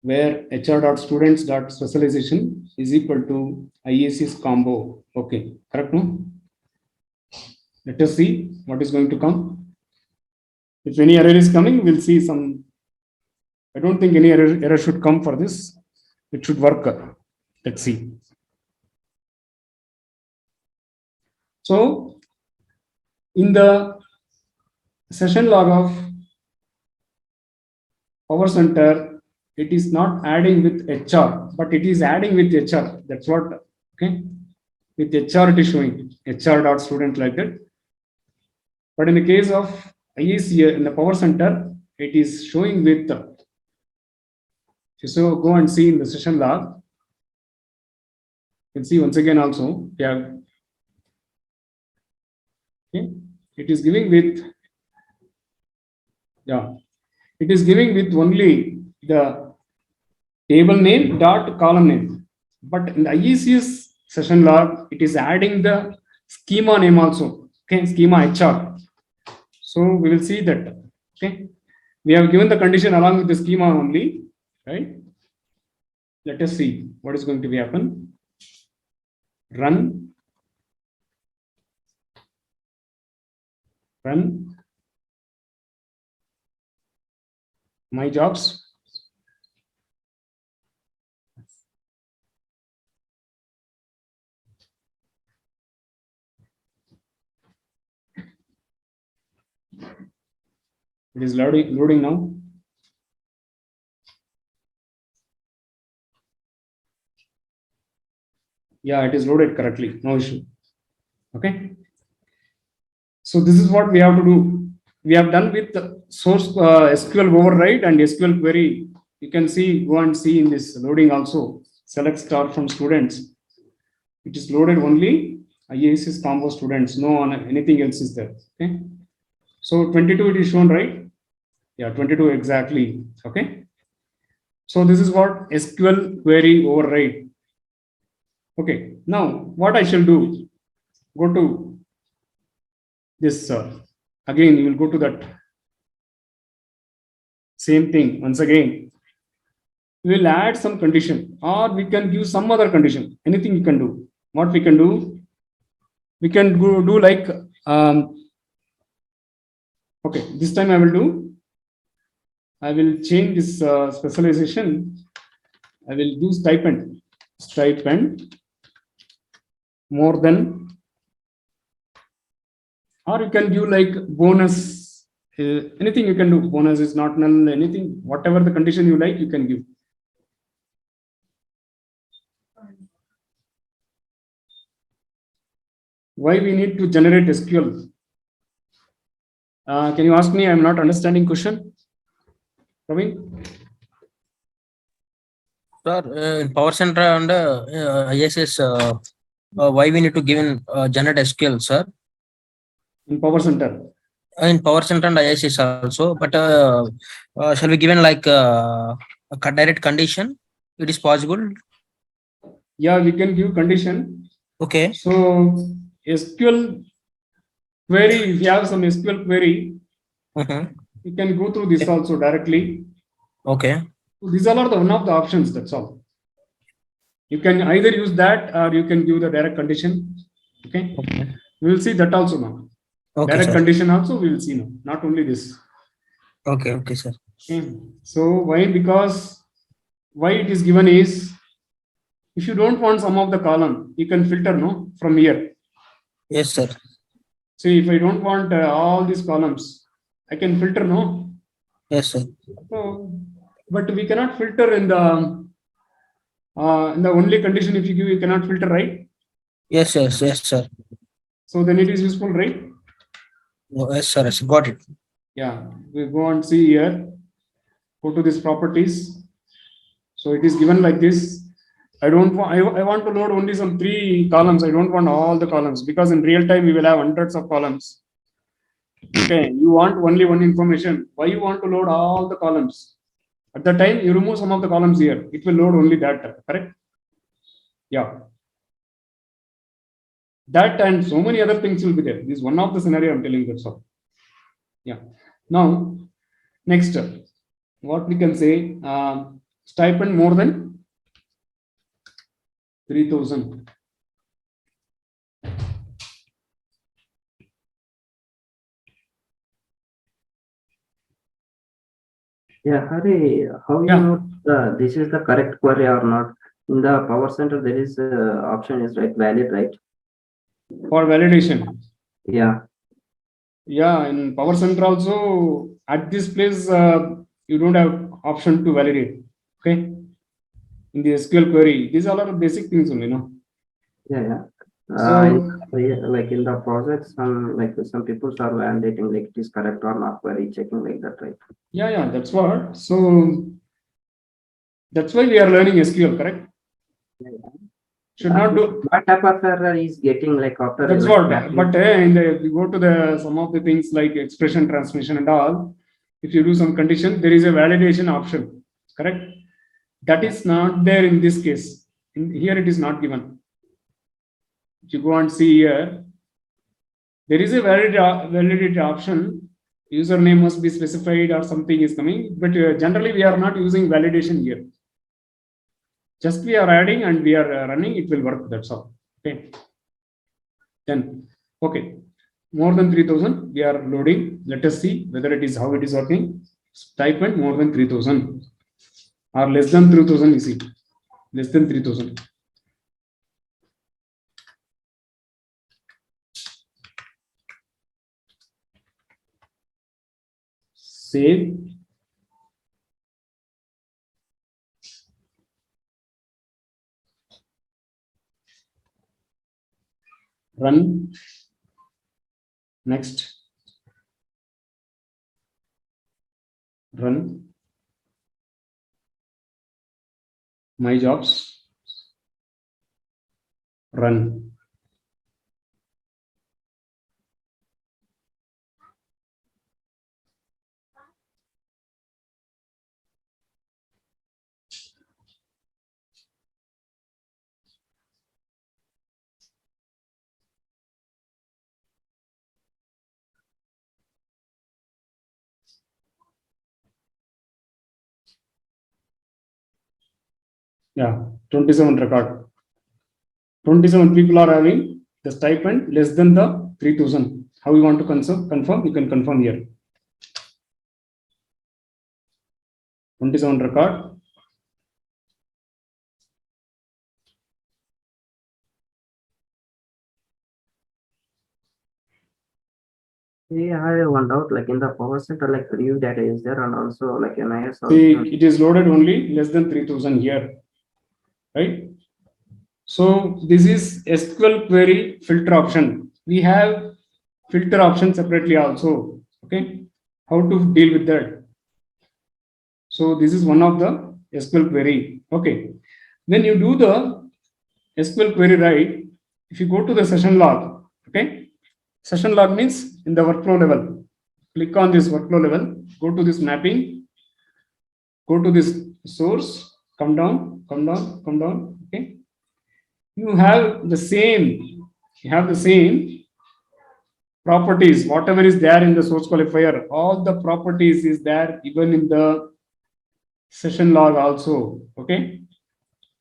Where HR.students.specialization is equal to ISS combo. Okay, correct, no? Let us see what is going to come. If any error is coming, we'll see some. I don't think any error should come for this. It should work. Let's see. So, in the session log of Power Center, it is not adding with HR, but it is adding with HR. That's what, okay? With HR, it is showing HR.student like that. But in the case of IEC in the Power Center, it is showing with. So go and see in the session log. You can see once again also. Yeah. Okay. It is giving with. Yeah. It is giving with only the table name dot column name. But in the IEC's session log, it is adding the schema name also. Okay, schema HR. So we will see that. Okay, we have given the condition along with the schema only, right? Let us see what is going to be happen. Run my jobs. It is loading now. Yeah, it is loaded correctly. No issue. Okay. So this is what we have to do. We have done with source SQL override and SQL query. You can see, go and see in this loading also. Select star from students. It is loaded only IAS's combo students. No anything else is there. Okay. So 22 it is shown, right? Yeah, 22 exactly. Okay. So this is what SQL query override. Okay. Now what I shall do? Go to this again. You will go to that same thing once again. We will add some condition, or we can give some other condition. Anything you can do. What we can do? We can do like. Okay. This time I will do. I will change this specialization. I will do stipend more than, or you can give like bonus. Anything you can do. Bonus is not null. Anything, whatever the condition you like, you can give. Why we need to generate SQL? Can you ask me? I'm not understanding question. Praveen? Sir, in Power Center and ISS, why we need to give in generate SQL, sir? In Power Center. In Power Center and ISS also, but shall we given like a direct condition? It is possible. Yeah, we can give condition. Okay. So SQL query, if you have some SQL query, you can go through this also directly. Okay. These are one of the options. That's all. You can either use that or you can give the direct condition. Okay. We will see that also now. Okay, Direct sir. condition also we will see now. Not only this. Okay. Okay, sir. Okay. So why? Because why it is given is, if you don't want some of the column, you can filter no from here. Yes, sir. See, if I don't want all these columns, I can filter no. Yes, sir. So, but we cannot filter in the only condition. If you give, you cannot filter, right? Yes, yes, yes, sir. So then it is useful, right? Oh, yes, sir. Yes, got it. Yeah, we go and see here. Go to this properties. So it is given like this. I don't want, I want to load only some 3 columns. I don't want all the columns, because in real time we will have hundreds of columns. Okay, you want only one information. Why you want to load all the columns? At the time you remove some of the columns here, it will load only that, correct? Yeah. That and so many other things will be there. This is one of the scenario I'm telling you, that's all. Yeah. Now, next, what we can say, stipend more than 3,000. Yeah, Hari, how you Yeah. know this is the correct query or not? In the Power Center, there is option is right valid, right? For validation. Yeah. Yeah, in Power Center also, at this place, you don't have option to validate. Okay. In the SQL query, these all are basic things only, no? Yeah, yeah. So, Like in the project, some people are validating like it is correct or not, query checking like that, right? yeah, that's what. So, that's why we are learning SQL, correct? Should not do. What type of error is getting like after That's like what. mapping? But if you go to the some of the things like expression transmission and all, if you do some condition, there is a validation option, correct? That is not there in this case. Here it is not given. If you go and see here, there is a validity option. Username must be specified or something is coming, but generally we are not using validation here. Just we are adding and we are running, it will work. That's all. Okay. Then, okay, more than 3,000, we are loading. Let us see whether it is how it is working. Stipend more than 3,000 or less than 3,000 is it? Less than 3,000. Save. Run. Next. Run. My jobs. Run. Yeah, 27 record. 27 people are having the stipend less than the 3,000. How you want to confirm? You can confirm here. 27 record. Yeah, I have one doubt, like in the Power Center, like review data is there and also like an IS See, also. it is loaded only less than 3,000 here, right? So this is SQL query filter option. We have filter option separately also. Okay, how to deal with that? So this is one of the SQL query. Okay, when you do the SQL query, right? If you go to the session log, okay, session log means in the workflow level. Click on this workflow level. Go to this mapping. Go to this source. Come down. Come down. Come down. Okay. You have the same. You have the same properties. Whatever is there in the source qualifier, all the properties is there even in the session log also. Okay.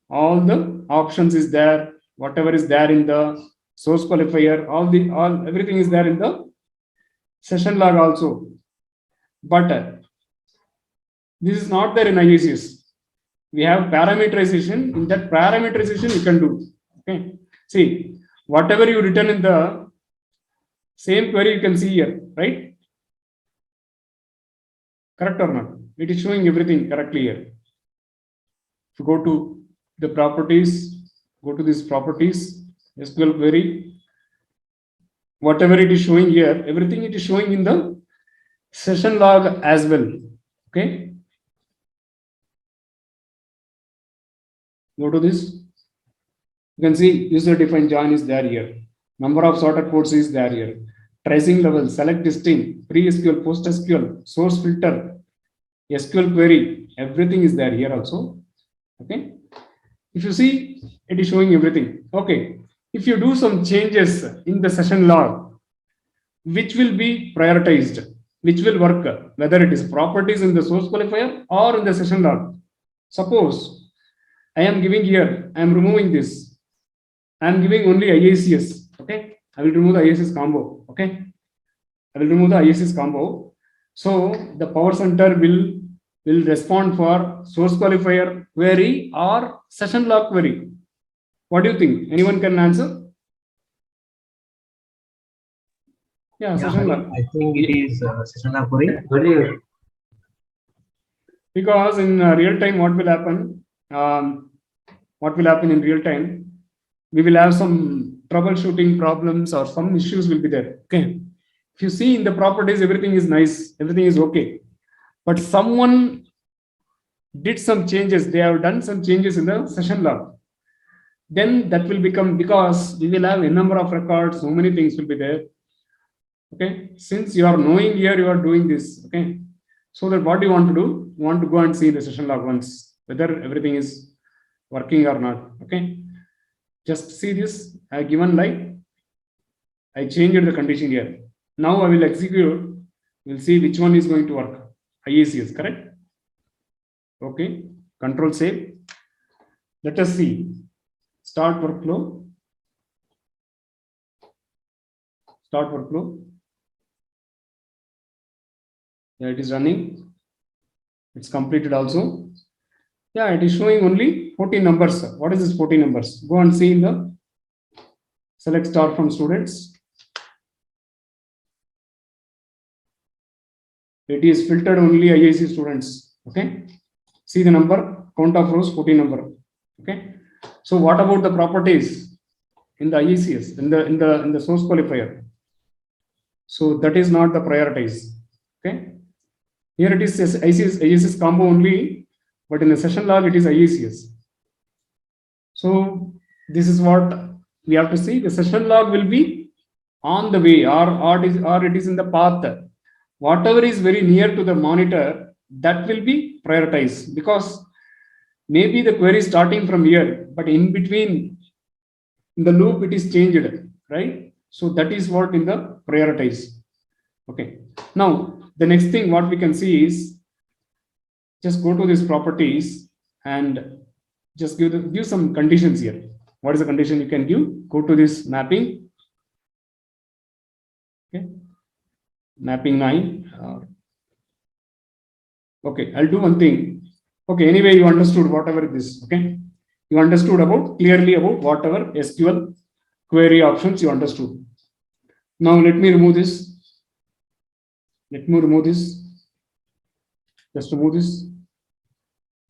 All the options is there. Whatever is there in the source qualifier, all everything is there in the session log also. But this is not there in Iics. We have parameterization. In that parameterization, you can do. Okay. See, whatever you written in the same query, you can see here, right? Correct or not? It is showing everything correctly here. If you go to the properties, go to this properties, SQL query, whatever it is showing here, everything it is showing in the session log as well. Okay. Go to this You can see user defined join is there here. Number of sorted ports is there here. Tracing level, select distinct, pre-SQL, post-SQL, source filter, SQL query, everything is there here also. Okay. If you see, it is showing everything. Okay. If you do some changes in the session log, which will be prioritized, which will work, whether it is properties in the source qualifier or in the session log. Suppose I am giving here, I am removing this. I am giving only IACS. Okay. I will remove the IACS combo. Okay. I will remove the IACS combo. So the Power Center will respond for source qualifier query or session log query. What do you think? Anyone can answer? Yeah, session log. I think it is session log query. Because in real time, what will happen? What will happen in real time? We will have some troubleshooting problems or some issues will be there. Okay. If you see in the properties, everything is nice, everything is okay. But someone did some changes, they have done some changes in the session log. Then that will become, because we will have a number of records, so many things will be there. Okay. Since you are knowing here, you are doing this. Okay. So that what you want to do, you want to go and see the session log once, whether everything is working or not. Okay. Just see this. I have given like, I changed the condition here. Now I will execute. We'll see which one is going to work. IACS, correct? Okay. Control save. Let us see. Start workflow. Start workflow. Yeah, it is running. It's completed also. Yeah, it is showing only 14 numbers. What is this 14 numbers? Go and see in the select star from students. It is filtered only IIC students. Okay. See the number, count of rows, 14 number. Okay. So what about the properties in the IECS, in the source qualifier? So that is not the prioritize. Okay. Here it is IECS combo only, but in the session log it is IECS. So this is what we have to see. The session log will be on the way, or it is in the path. Whatever is very near to the monitor, that will be prioritized, because maybe the query is starting from here, but in between in the loop it is changed, right? So that is what in the prioritize. Okay. Now the next thing what we can see is, just go to these properties and just give some conditions here. What is the condition you can give? Go to this mapping. Okay. Mapping 9. Okay, I'll do one thing. Okay, anyway, you understood whatever this. Okay, you understood clearly about whatever SQL query options you understood. Now let me remove this. Let me remove this. Just remove this.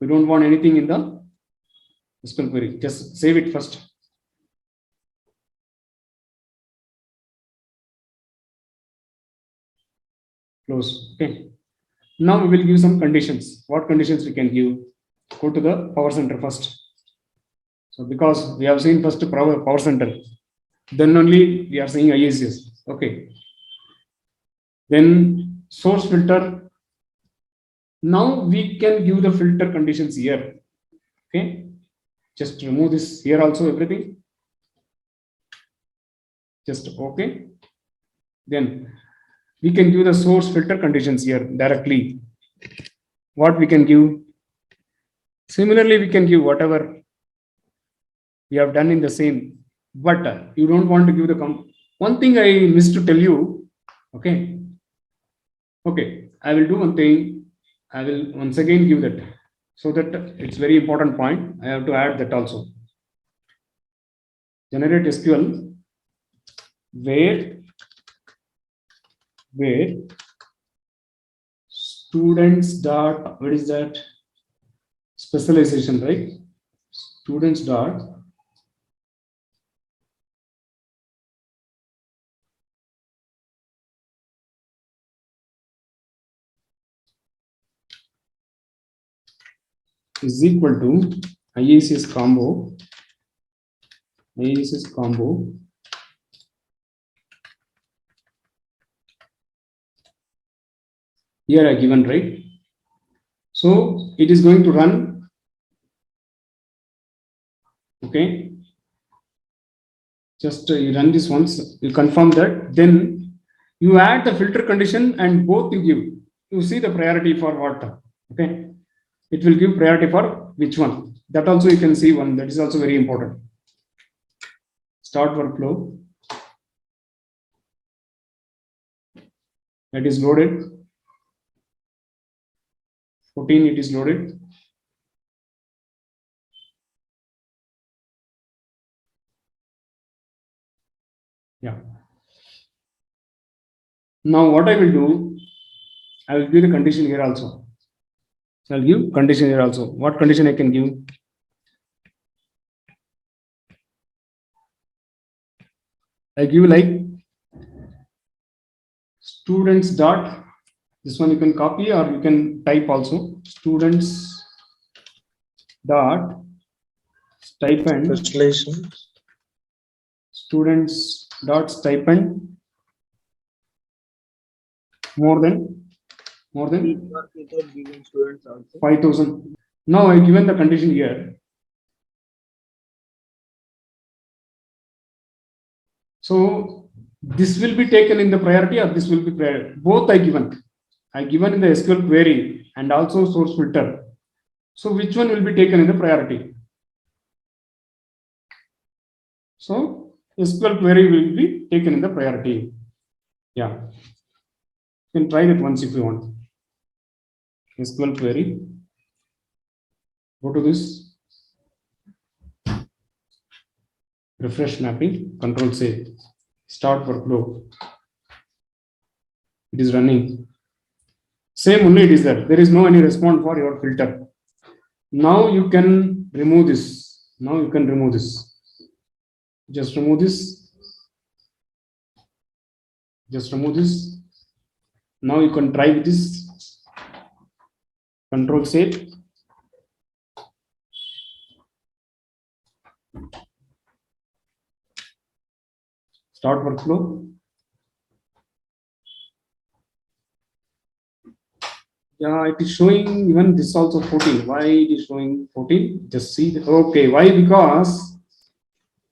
We don't want anything in the SQL query. Just save it first. Close. Okay. Now we will give some conditions. What conditions we can give? Go to the Power Center first. So because we have seen first Power Center, then only we are seeing IACS. Okay. Then source filter. Now we can give the filter conditions here. Okay. Just remove this here also, everything. Just okay. Then we can give the source filter conditions here directly. What we can give? Similarly, we can give whatever we have done in the same, but you don't want to give the one thing I missed to tell you. Okay. Okay. I will do one thing. I will once again give that, so that it's very important point. I have to add that also. Generate SQL where students dot, what is that? Specialization, right? Students dot is equal to IACS combo IACS combo. Here I given, right? So it is going to run. Okay. Just you run this once, you confirm that, then you add the filter condition and both you give. You see the priority for what? Okay. It will give priority for which one? That also you can see one. That is also very important. Start workflow. That is loaded. 14, it is loaded. Yeah. Now what I will do, I will give the condition here also. So I'll give condition here also. What condition I can give? I give like students dot. This one you can copy or you can type also. Students dot stipend. Translation. Students dot stipend more than Without giving students also. 5,000. Now I given the condition here. So this will be taken in the priority or this will be priority. Both I given. I given in the SQL query and also source filter. So which one will be taken in the priority? So SQL query will be taken in the priority. Yeah. You can try that once if you want. SQL query. Go to this. Refresh mapping. Control save. Start workflow. It is running. Same only it is there. There is no any response for your filter. Now you can remove this. Now you can remove this. Just remove this. Just remove this. Now you can try with this. Control save. Start workflow. Yeah, it is showing even this also 14. Why it is showing 14? Just see. Okay, why? Because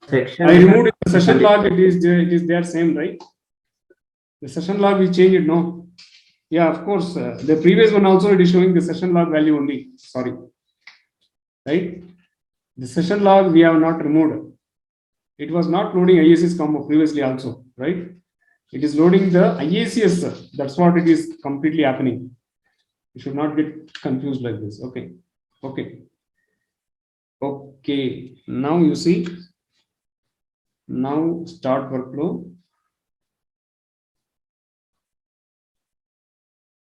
Section. I removed the session log. It is there same, right? The session log we change it. No. Yeah, of course. The previous one also it is showing the session log value only. Sorry. Right? The session log we have not removed. It was not loading IACS combo previously also, right? It is loading the IACS. That's what it is completely happening. You should not get confused like this. Okay. Okay. Okay. Now you see. Now start workflow.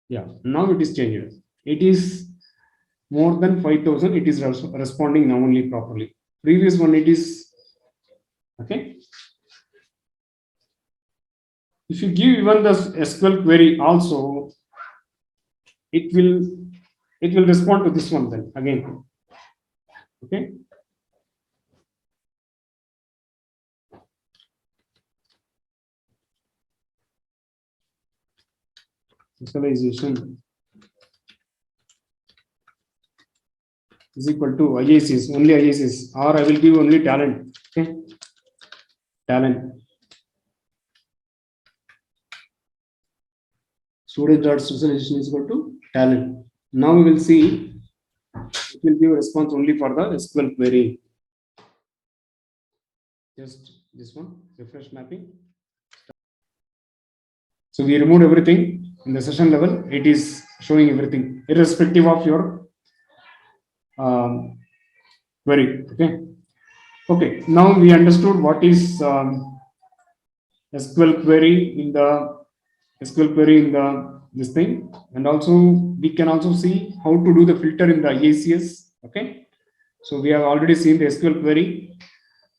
Yeah. Now it is changed. It is more than 5,000. It is responding now only properly. Previous one it is. Okay. If you give even the SQL query also, it will respond to this one then again. Okay. Visualization is equal to IACS, only IACS, or I will give only talent. Okay. Talent. Student dot visualization is equal to talent. Now we will see it will give a response only for the SQL query. Just this one, refresh mapping. So we removed everything in the session level. It is showing everything irrespective of your query. Okay. Okay. Now we understood what is SQL query in the this thing, and also we can also see how to do the filter in the IACS. Okay. So we have already seen the SQL query.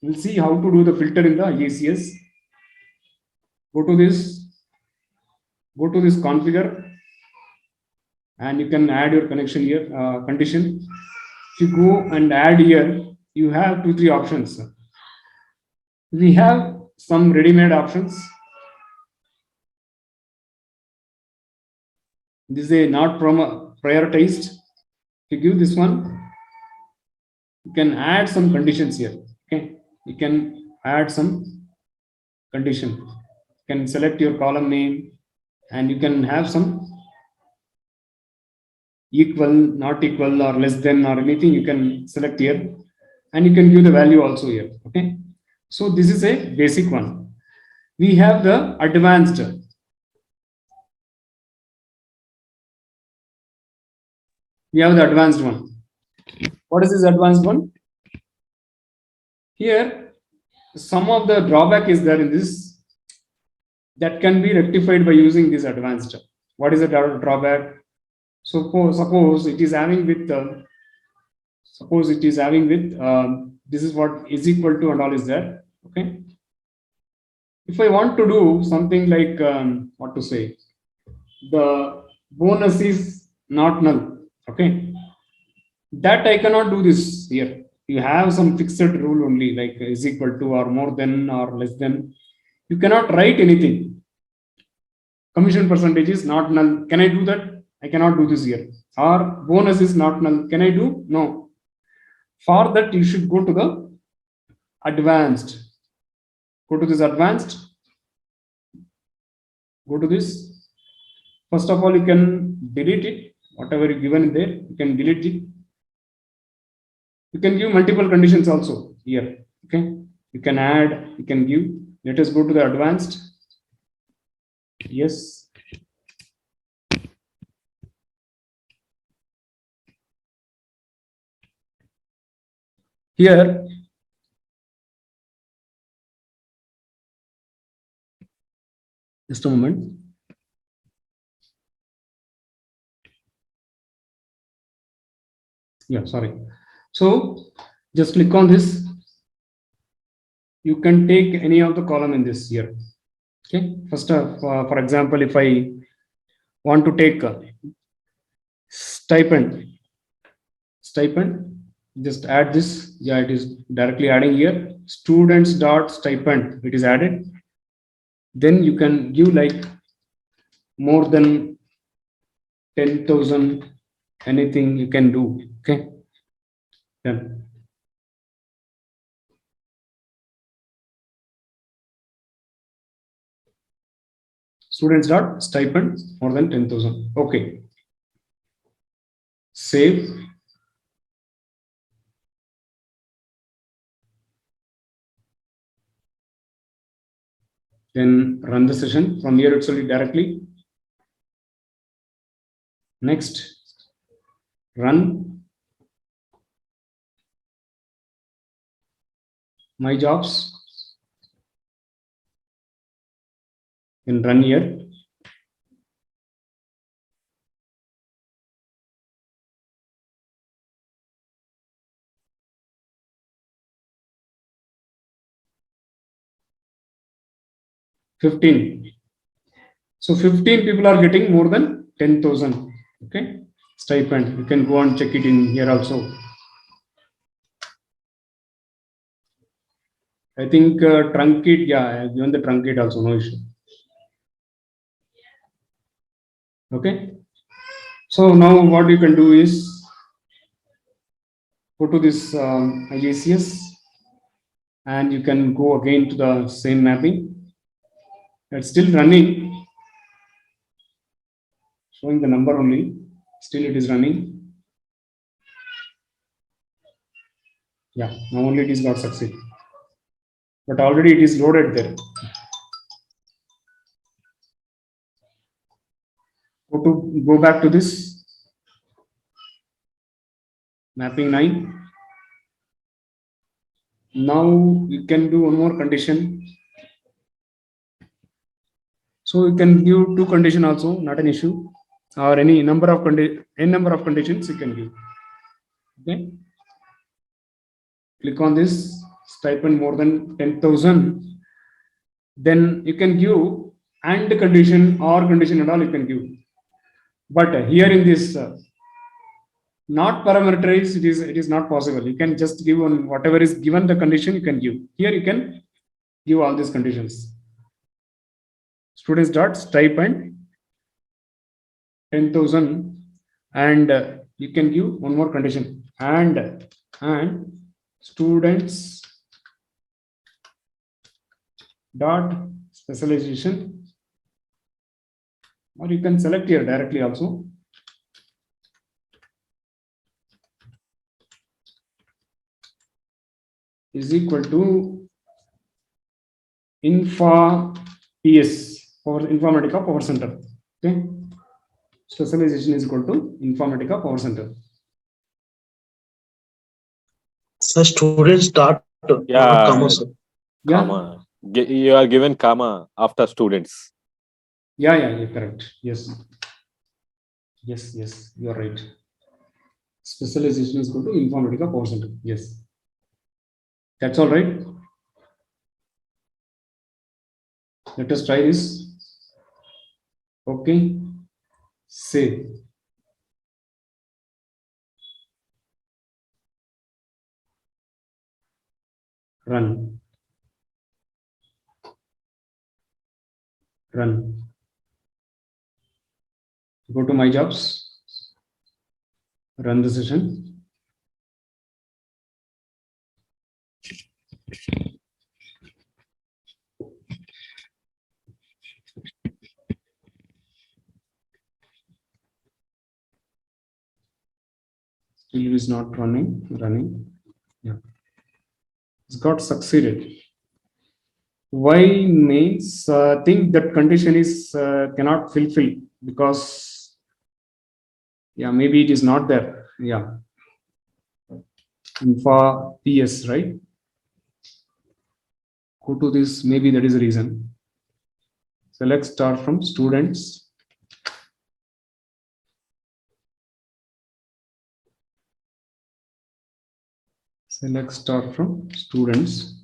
We'll see how to do the filter in the IACS. Go to this configure, and you can add your connection here, condition. If you go and add here, you have 2-3 options. We have some ready-made options. This is a not prioritized. If you give this one, you can add some conditions here. Okay, you can add some condition. You can select your column name, and you can have some equal, not equal, or less than, or anything. You can select here, and you can give the value also here. Okay, so this is a basic one. We have the advanced. We have the advanced one. What is this advanced one? Here, some of the drawback is there in this that can be rectified by using this advanced. What is the drawback? Suppose it is having with this is what is equal to and all is there. Okay. If I want to do something like what to say, the bonus is not null. Okay, that I cannot do this here. You have some fixed rule only, like is equal to or more than or less than. You cannot write anything. Commission percentage is not null. Can I do that? I cannot do this here. Or bonus is not null. Can I do? No. For that, you should go to the advanced. Go to this advanced. Go to this. First of all, you can delete it. Whatever you given there, you can delete it. You can give multiple conditions also here. Okay. You can add, you can give. Let us go to the advanced. Yes. Here, just a moment. Yeah, sorry. So just click on this. You can take any of the column in this here. Okay. First, for example, if I want to take stipend, just add this. Yeah, it is directly adding here. Students dot stipend. It is added. Then you can give like more than 10,000. Anything you can do. Okay. Done. Students dot stipend more than 10,000. Okay. Save. Then run the session from here. It's only directly. Next, run my jobs. And run here. $15. So 15 people are getting more than 10,000. Okay, stipend. You can go and check it in here also. I think truncate. Yeah, I have given the truncate also. No issue. Okay. So now what you can do is go to this Iics, and you can go again to the same mapping. It's still running. Showing the number only, still it is running. Yeah, now only it is not succeed, but already it is loaded there. Go back to this mapping 9. Now we can do one more condition. So you can give 2 conditions also, not an issue, or any number of conditions you can give. Okay. Click on this stipend more than 10,000. Then you can give and condition or condition and all you can give. But here in this not parameterized, it is not possible. You can just give on whatever is given the condition you can give. Here you can give all these conditions. Students dot stipend 10,000, and you can give one more condition, and students dot specialization, or you can select here directly also. Is equal to Infa PS or Informatica Power Center. Okay, specialization is equal to Informatica Power Center. So students start Yeah. comma, sir. Yeah, Comma. You are given comma after students. yeah, correct. Yes, you are right. Specialization is equal to Informatica Power Center. Yes, that's all right. Let us try this. Okay, save. Run. Go to my jobs. Run the session. Still is not running. Yeah, it's got succeeded. Why means think that condition is cannot fulfill because maybe it is not there. Infa PS, right? Go to this, maybe that is the reason. Select start from students. Select start from students.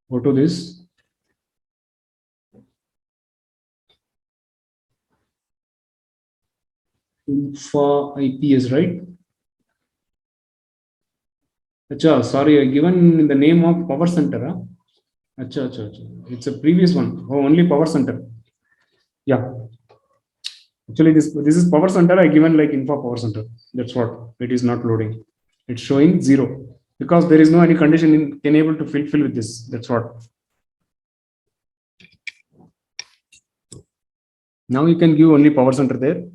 Go to this. Infa IPS, right? Acha, sorry, I given in the name of power center. Huh? Acha. It's a previous one. Oh, only power center. Yeah. Actually, this is power center. I given like info power center. That's what it is not loading. It's showing 0 because there is no any condition can able to fulfill with this. That's what. Now you can give only power center there.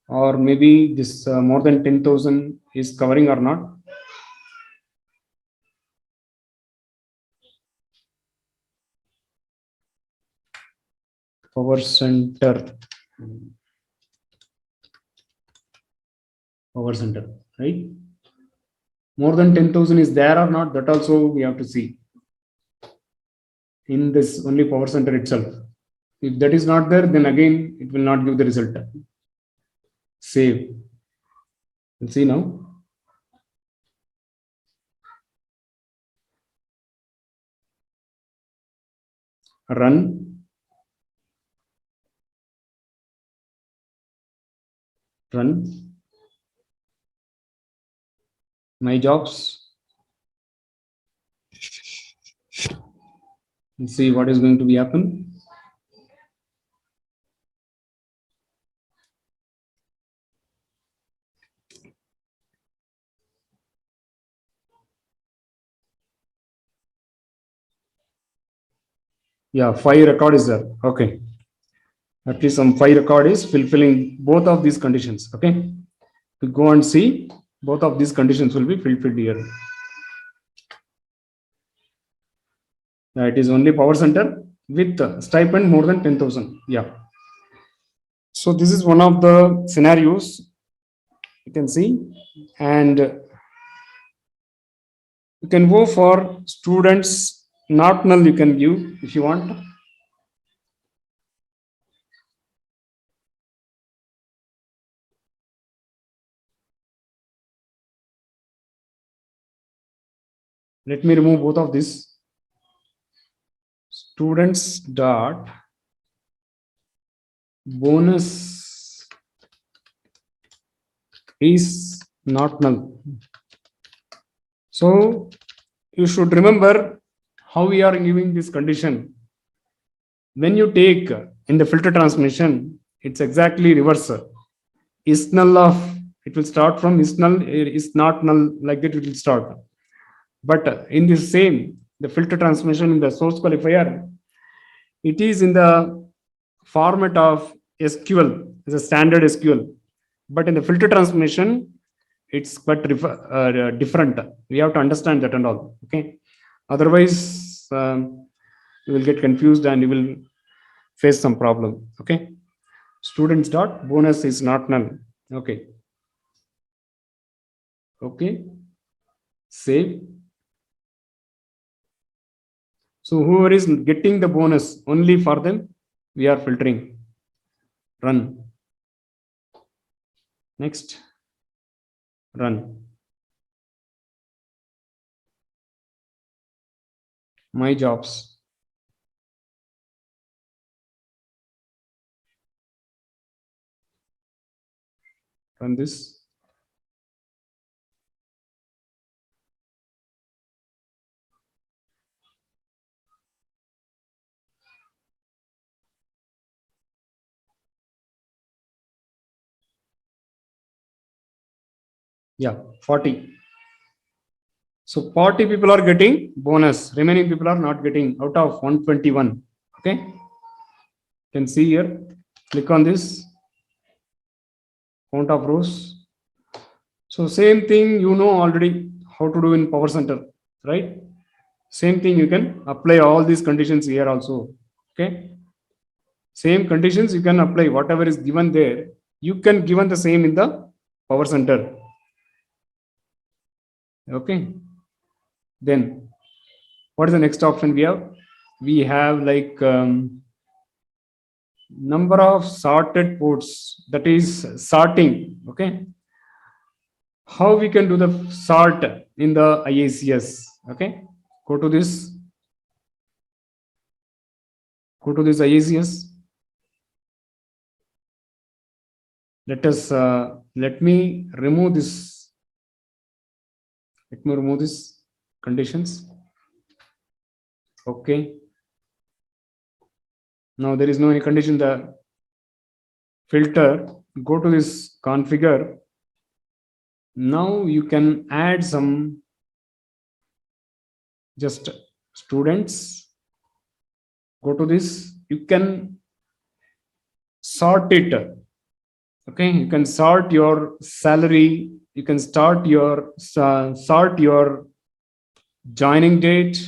Or maybe this more than 10,000 is covering or not. Power center, right? More than 10,000 is there or not, that also we have to see in this only power center itself. If that is not there, then again it will not give the result. Save. We'll see now. Run. My jobs. Let's see what is going to be happen. Yeah, 5 record is there. Okay. At least some 5 record is fulfilling both of these conditions. Okay. To go and see both of these conditions will be fulfilled here. It is only power center with stipend more than 10,000. Yeah. So this is one of the scenarios you can see, and you can go for students not null. You can give if you want. Let me remove both of this. Students dot bonus is not null. So you should remember how we are giving this condition. When you take in the filter transformation, it's exactly reverse. Is null of, it will start from is null, is not null, like that it will start. But in this same, the filter transformation in the source qualifier, it is in the format of SQL, is a standard SQL. But in the filter transformation, it's quite different. We have to understand that and all. Okay. Otherwise, you will get confused and you will face some problem. Okay. Students dot bonus is not null. Okay. Okay. Save. So whoever is getting the bonus, only for them we are filtering. Run. Next. Run. My jobs. Run this. Yeah, 40. So 40 people are getting bonus. Remaining people are not getting out of 121. Okay. You can see here. Click on this. Count of rows. So same thing you know already how to do in Power Center, right? Same thing you can apply all these conditions here also. Okay. Same conditions you can apply whatever is given there. You can given the same in the Power Center. Okay. Then what is the next option we have? We have like number of sorted ports, that is sorting. Okay. How we can do the sort in the IACS? Okay. Go to this. Go to this IACS. Let me remove this. Let me remove this conditions. Okay. Now there is no any condition. The filter, go to this configure. Now you can add some just students. Go to this. You can sort it. Okay. You can sort your salary. You can sort your joining date.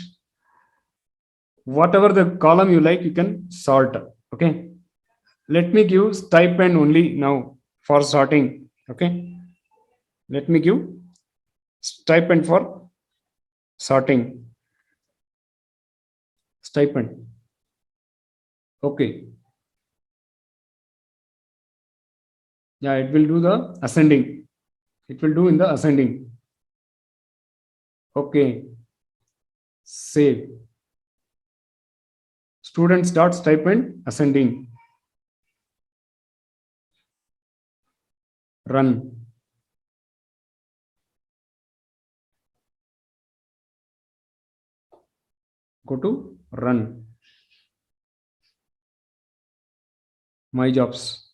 Whatever the column you like, you can sort. Okay. Let me give stipend only now for sorting. Okay. Let me give stipend for sorting. Stipend. Okay. Yeah, it will do the ascending. It will do in the ascending. Okay. Save. Students dot stipend ascending. Run. Go to run. My jobs.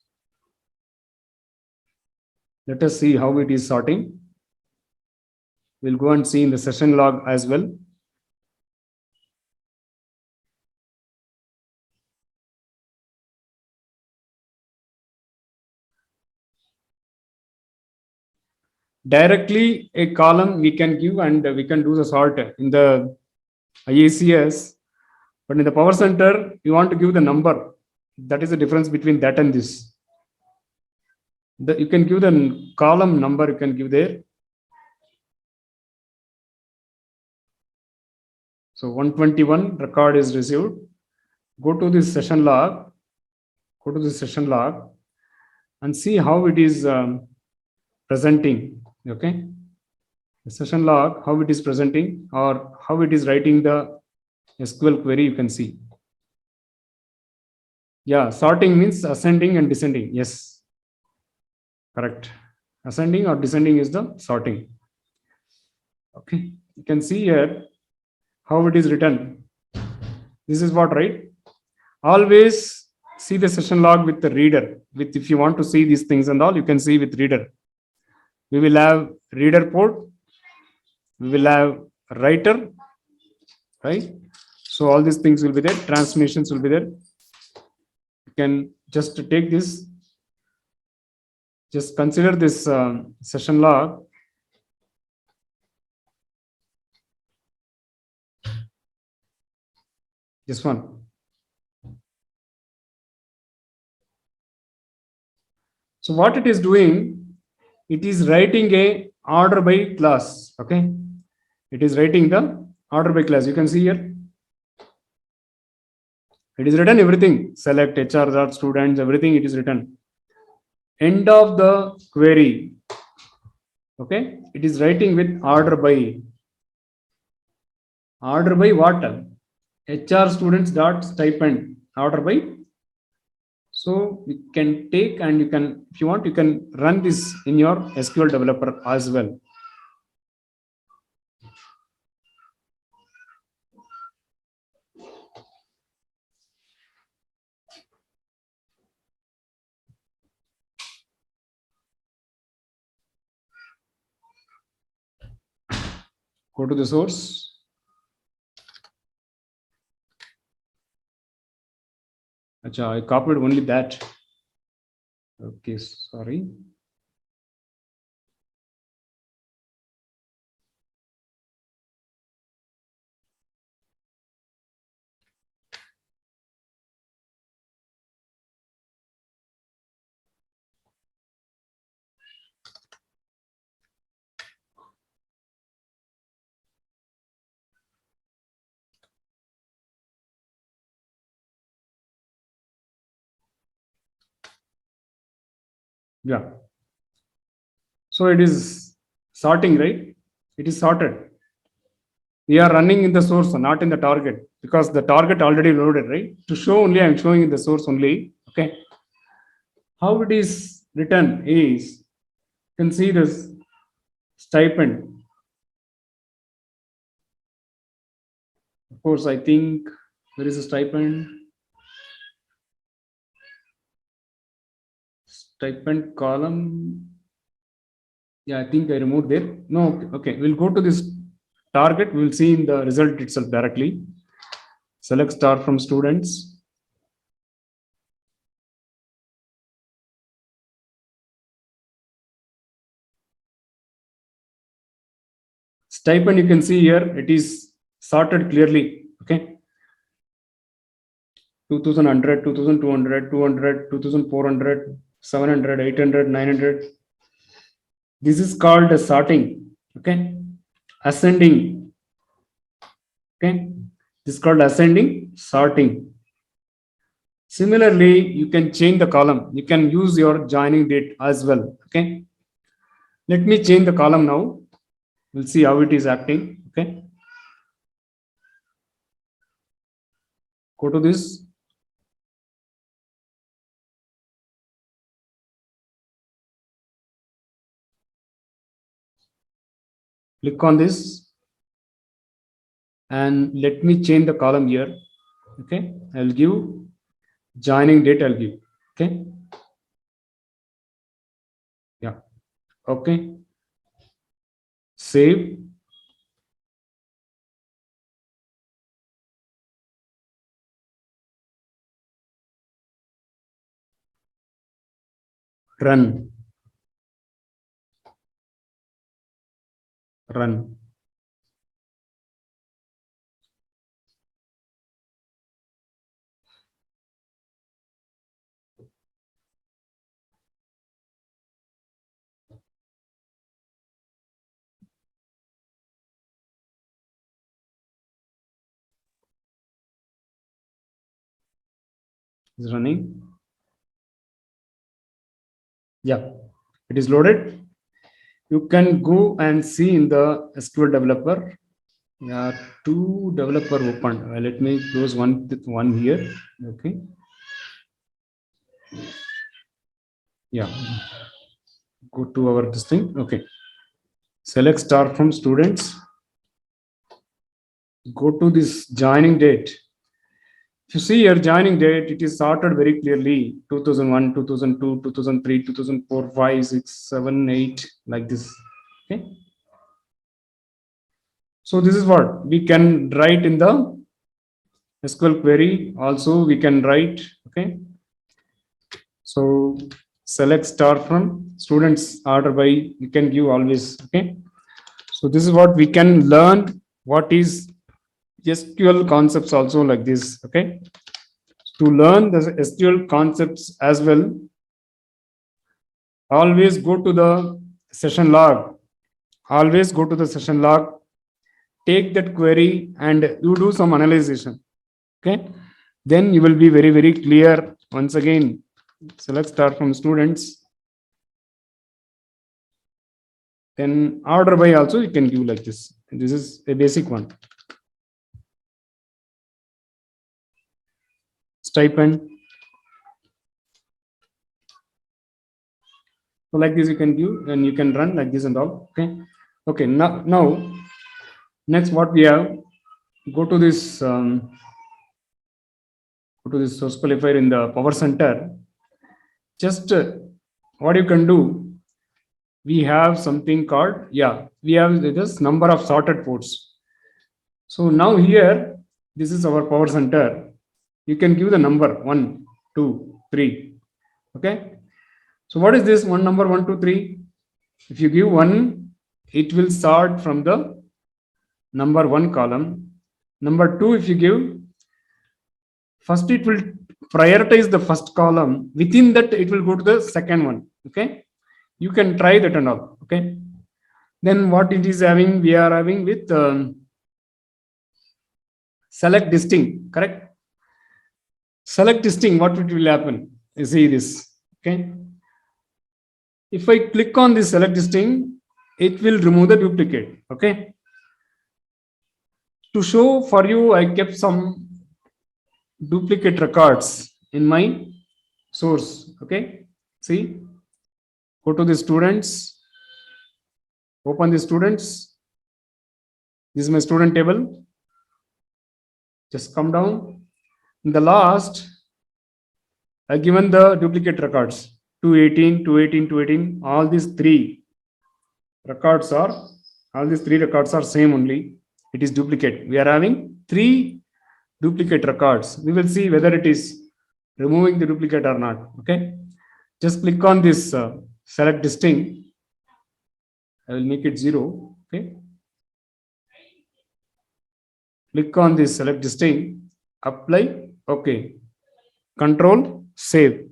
Let us see how it is sorting. We'll go and see in the session log as well. Directly a column we can give and we can do the sort in the IACS, but in the Power Center, you want to give the number. That is the difference between that and this. You can give the column number, you can give there. So 121 record is received. Go to this session log. Go to the session log and see how it is presenting. Okay. The session log, how it is presenting or how it is writing the SQL query, you can see. Yeah, sorting means ascending and descending. Yes. Correct. Ascending or descending is the sorting. Okay, you can see here how it is written. This is what, right? Always see the session log with the reader. With if you want to see these things and all, you can see with reader. We will have reader port. We will have writer, right? So all these things will be there. Transmissions will be there. You can just take this. Just consider this session log. This one. So what it is doing, it is writing a order by class. Okay, it is writing the order by class. You can see here. It is written everything. Select HR students, everything. It is written. End of the query. Okay, it is writing with order by. Order by what? HR students dot stipend. Order by. So you can take and you can, if you want, you can run this in your SQL developer as well. Go to the source. Achha, I copied only that. Okay, sorry. Yeah. So it is sorting, right? It is sorted. We are running in the source, not in the target, because the target already loaded, right? To show only, I'm showing in the source only. Okay. How it is written is, you can see this stipend. Of course, I think there is a stipend. Stipend column. Yeah, I think I removed there. No, okay. We'll go to this target. We'll see in the result itself directly. Select star from students. Stipend, you can see here, it is sorted clearly. Okay. 2100, 2200, 200, 2400, 700, 800, 900. This is called a sorting. Okay. Ascending. Okay. This is called ascending, sorting. Similarly, you can change the column. You can use your joining date as well. Okay. Let me change the column now. We'll see how it is acting. Okay. Go to this. Click on this. And let me change the column here. Okay. I'll give joining date. I'll give. Okay. Yeah. Okay. Save. Run. Run. Is running. Yeah, it is loaded. You can go and see in the SQL developer. There are two developer open. Let me close one here. Okay. Yeah. go to our this thing. Okay. Select start from students. Go to this joining date. If you see your joining date, it is sorted very clearly 2001, 2002, 2003, 2004, 5, 6, 7, 8, like this. Okay. So this is what we can write in the SQL query. Also, we can write. Okay. So select start from students order by, you can give always. Okay. So this is what we can learn. What is SQL concepts also like this. Okay. To learn the SQL concepts as well, always go to the session log. Always go to the session log. Take that query and you do some analysis. Okay. Then you will be very, very clear. Once again, select start from students. Then order by also you can give like this. This is a basic one. Stipend. So like this you can give and you can run like this and all. Okay. Okay. Now next what we have, go to this source qualifier in the power center. Just what you can do, we have something called, we have this number of sorted ports. So now here, this is our power center. You can give the number 1, 2, 3. Okay. So what is this one number 1, 2, 3? If you give 1, it will sort from the number 1 column. Number 2, if you give, first it will prioritize the first column. Within that, it will go to the second one. Okay. You can try that and all. Okay. Then what it is having, we are having with select distinct, correct? Select distinct, what it will happen? You see this. Okay. If I click on this select distinct, it will remove the duplicate. Okay. To show for you, I kept some duplicate records in my source. Okay. See, go to the students, open the students. This is my student table. Just come down. In the last, I given the duplicate records 218, 218, 218. All these three records are same only. It is duplicate. We are having 3 duplicate records. We will see whether it is removing the duplicate or not. Okay. Just click on this select distinct. I will make it 0. Okay. Click on this select distinct. Apply. Okay. Control save.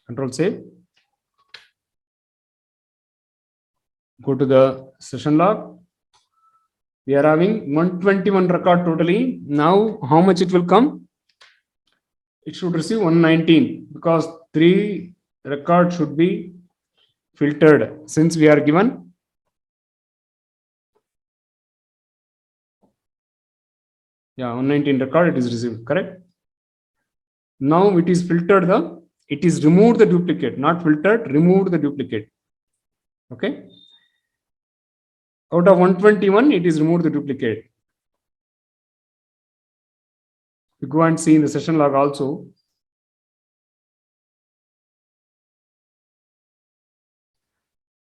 Control save. Go to the session log. We are having 121 record totally. Now how much it will come? It should receive 119 because 3 records should be filtered since we are given. Yeah, 119 record it is received, correct? Now it is filtered it is removed the duplicate, not filtered, removed the duplicate. Okay. Out of 121, it is removed the duplicate. You go and see in the session log also.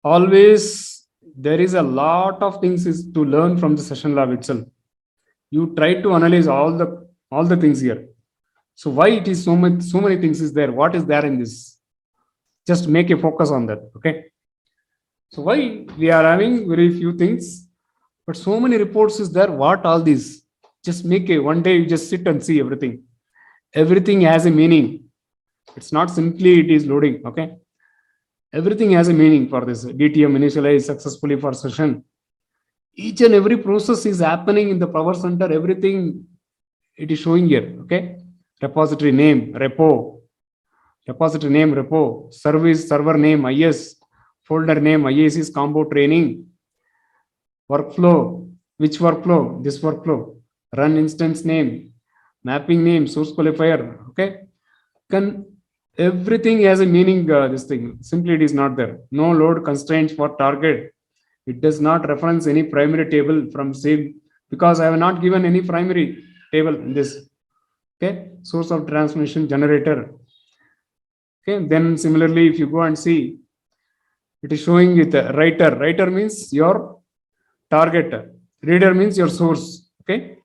Always there is a lot of things is to learn from the session log itself. You try to analyze all the things here. So why it is so many things is there? What is there in this? Just make a focus on that. Okay. So why we are having very few things, but so many reports is there. What all these? Just make one day you just sit and see everything. Everything has a meaning. It's not simply it is loading. Okay. Everything has a meaning for this. DTM initialized successfully for session. Each and every process is happening in the power center. Everything it is showing here. Okay. Repository name, repo. Repository name, repo. Service, server name, IS. Folder name, IAC's combo training. Workflow. Which workflow? This workflow. Run instance name. Mapping name, source qualifier. Okay. Everything has a meaning, this thing. Simply it is not there. No load constraints for target. It does not reference any primary table from same, because I have not given any primary table in this. Okay, source of transmission generator. Okay, then similarly, if you go and see, it is showing with a writer. Writer means your target. Reader means your source. Okay,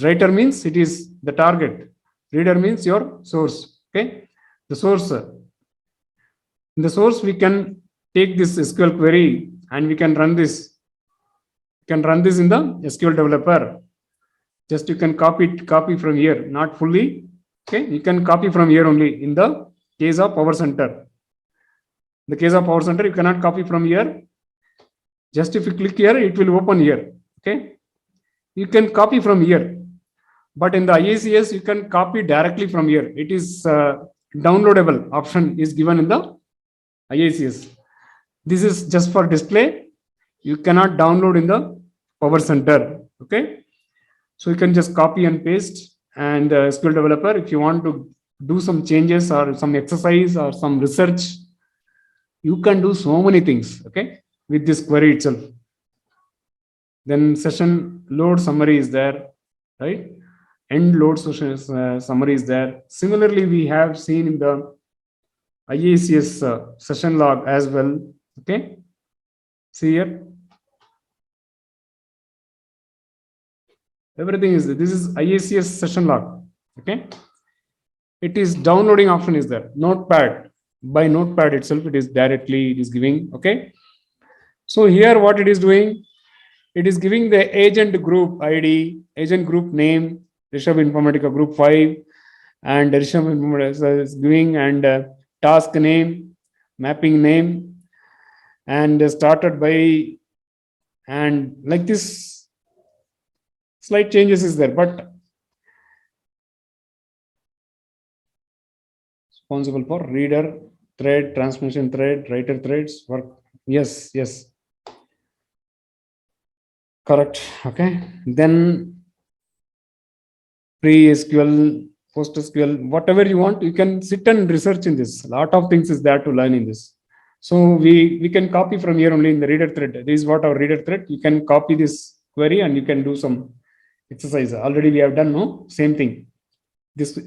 writer means it is the target. Reader means your source. Okay, the source. In the source, we can take this SQL query and we can run this. You can run this in the SQL developer. Just you can copy from here, not fully. Okay, you can copy from here only in the case of Power Center. In the case of Power Center, you cannot copy from here. Just if you click here, it will open here. Okay, you can copy from here. But in the IACS, you can copy directly from here. It is downloadable option is given in the IACS. This is just for display. You cannot download in the Power Center. Okay, so you can just copy and paste. And SQL developer, if you want to do some changes or some exercise or some research, you can do so many things. Okay, with this query itself. Then session load summary is there, right? End load summary is there. Similarly, we have seen in the IACS session log as well. Okay, see here. Everything is there. This is IACS session log. Okay, it is downloading option is there. Notepad, by Notepad itself, it is directly it is giving. Okay, so here what it is doing, it is giving the agent group ID, agent group name, Rishab Informatica group 5, and Rishab Informatica is giving, and task name, mapping name, and started by, and like this, slight changes is there, but responsible for reader thread, transmission thread, writer threads work. Yes, yes, correct. Okay, then pre-SQL, post-SQL, whatever you want, you can sit and research in this. A lot of things is there to learn in this. So we can copy from here only in the reader thread. This is what our reader thread. You can copy this query and you can do some exercise. Already we have done, no? Same thing. This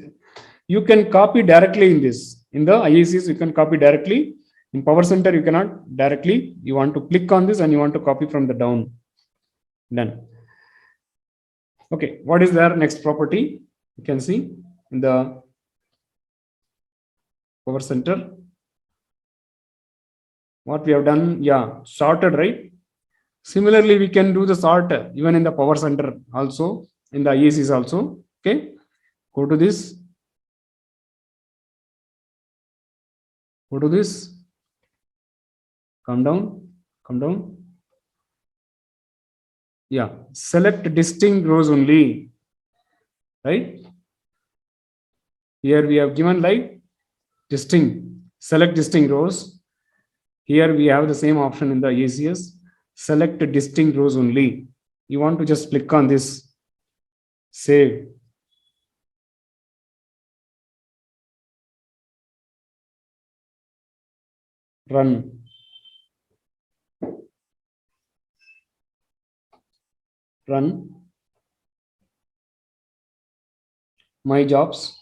you can copy directly in this. In the IACs, you can copy directly. In Power Center, you cannot directly. You want to click on this and you want to copy from the down. Done. Okay, what is their next property? You can see in the Power Center. What we have done, yeah, sorted, right? Similarly, we can do the sort even in the Power Center also, in the IACs also. Okay, go to this. Go to this. Come down. Come down. Yeah, select distinct rows only, right? Here we have given like distinct, select distinct rows. Here we have the same option in the IACS, select distinct rows only. You want to just click on this, save. Run. Run. My jobs.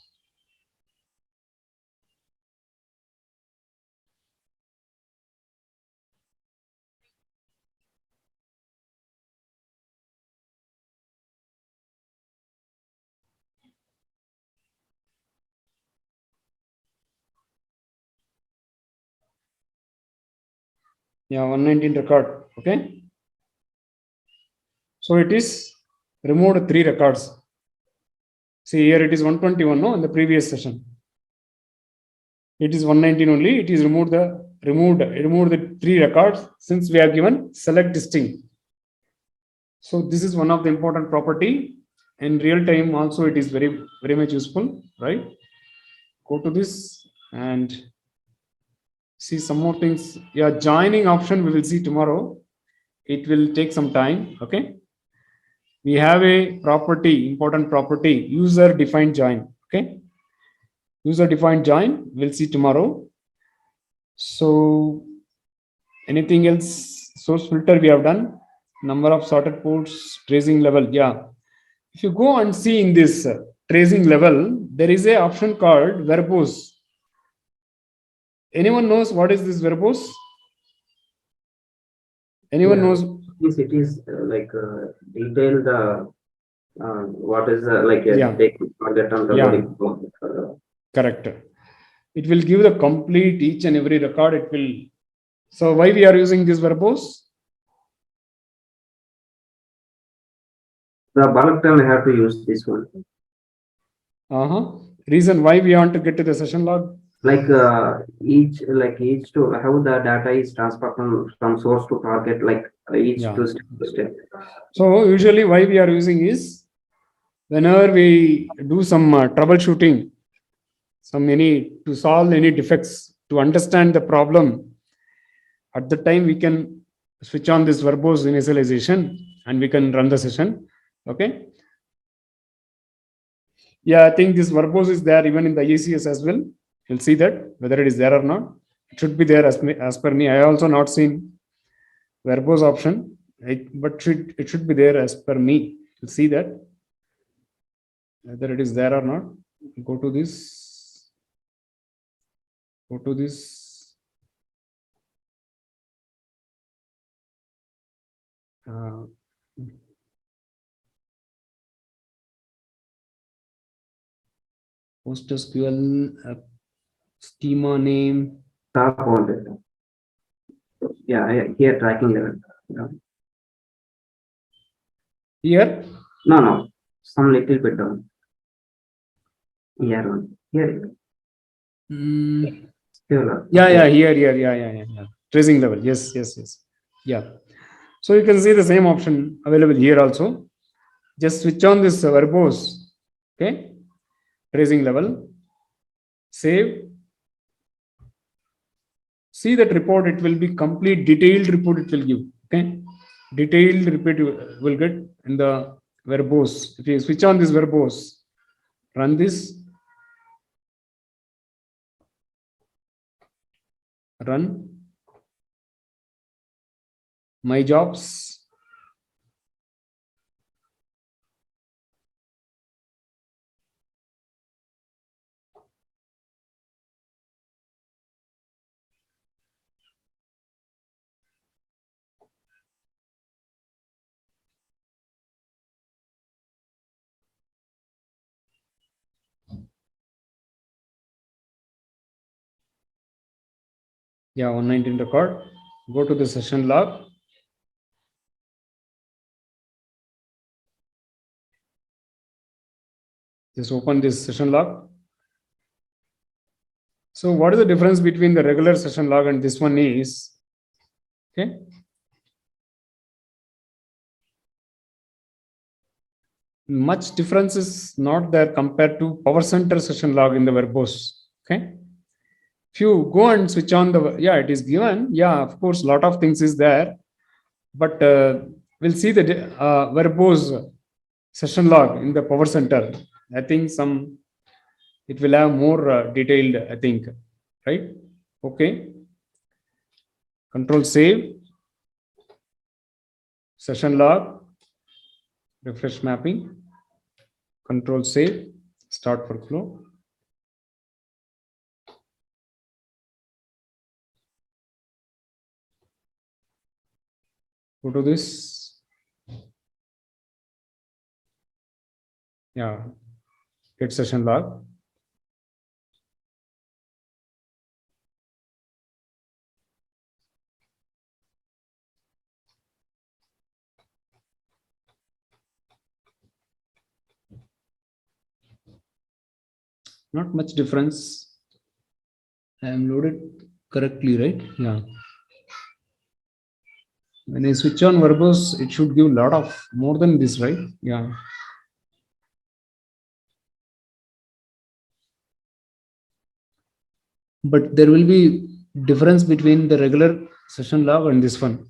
Yeah, 119 record. Okay. So it is removed 3 records. See here it is 121, no, in the previous session. It is 119 only. It is removed the 3 records since we have given select distinct. So this is one of the important property. In real time also it is very much useful, right? Go to this and see some more things. Yeah, joining option we will see tomorrow. It will take some time. Okay. We have a property, important property, user defined join. Okay. User defined join, we'll see tomorrow. So anything else? Source filter we have done. Number of sorted ports, tracing level. Yeah. If you go and see in this tracing level, there is a option called verbose. Anyone knows what is this verbose? Anyone Yeah. knows? Yes, it is detail the what is like a Yeah. take target on the Yeah. loading. Correct. It will give the complete each and every record. It will. So why we are using this verbose? The bulk time I have to use this one. Reason why we want to get to the session log? Each to how the data is transferred from source to target, each Yeah. to step. So usually why we are using is whenever we do some troubleshooting, to solve any defects, to understand the problem, at the time we can switch on this verbose initialization and we can run the session. Okay. Yeah, I think this verbose is there even in the ECS as well. You'll see that whether it is there or not. It should be there as per me. I also not seen verbose option, but it should be there as per me. You'll see that whether it is there or not. Go to this. Go to this. PostgreSQL schema name. Top on it. Yeah, here tracking level. Yeah. Here. No, some little bit down. Here one. Here. Still, Yeah. Here. Yeah. Tracing level. Yes. Yeah. So you can see the same option available here also. Just switch on this verbose. Okay. Tracing level. Save. See that report. It will be complete detailed report. It will give. Okay. Detailed report you will get in the verbose. If you switch on this verbose, run this. Run my jobs. Yeah, 119 record. Go to the session log. Just open this session log. So what is the difference between the regular session log and this one is, okay? Much difference is not there compared to Power Center session log in the verbose, okay? If you go and switch on yeah, it is given. Yeah, of course, lot of things is there, but we'll see the verbose session log in the Power Center. I think it will have more detailed, I think, right? Okay. Control save, session log, refresh mapping, control save, start workflow. Go to this. Yeah, get session log. Not much difference. I am loaded correctly, right? Yeah. When I switch on verbose, it should give a lot of more than this, right? Yeah. But there will be difference between the regular session log and this one.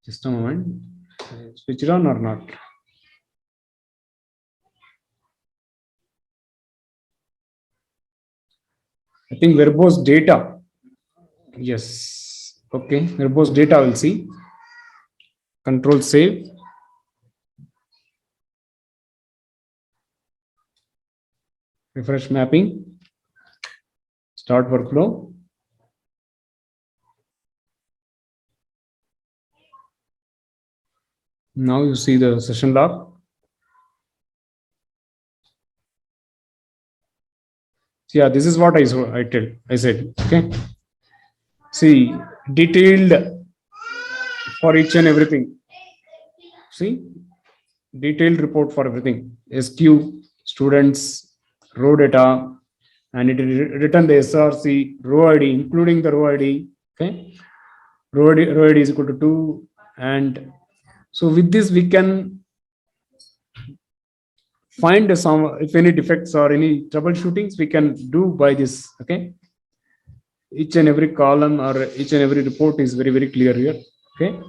Just a moment. Switch it on or not? I think verbose data. Yes. Okay. Verbose data we'll see. Control save. Refresh mapping. Start workflow. Now you see the session log. Yeah, this is what I said. Okay. See, detailed for each and everything. See, detailed report for everything. SQ, students, row data, and it written the SRC, row ID, including the row ID. Okay. Row ID is equal to 2. And so with this, we can find some, if any defects or any troubleshootings, we can do by this. Okay. Each and every column or each and every report is very, very clear here. Okay.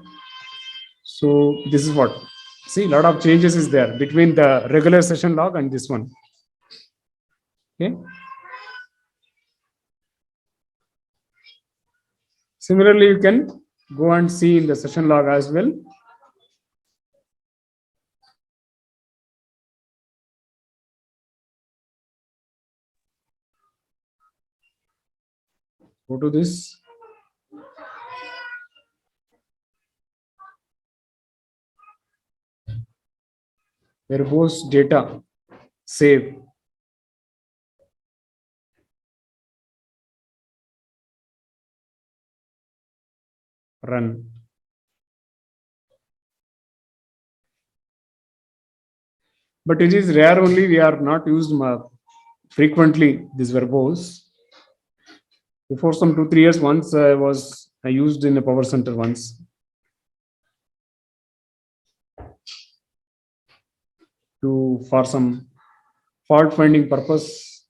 So this is what, see, a lot of changes is there between the regular session log and this one. Okay. Similarly, you can go and see in the session log as well. Go to this. Verbose data, save. Run. But it is rare only, we are not used frequently this verbose. Before some 2-3 years, once I used in a power center once. For some fault finding purpose.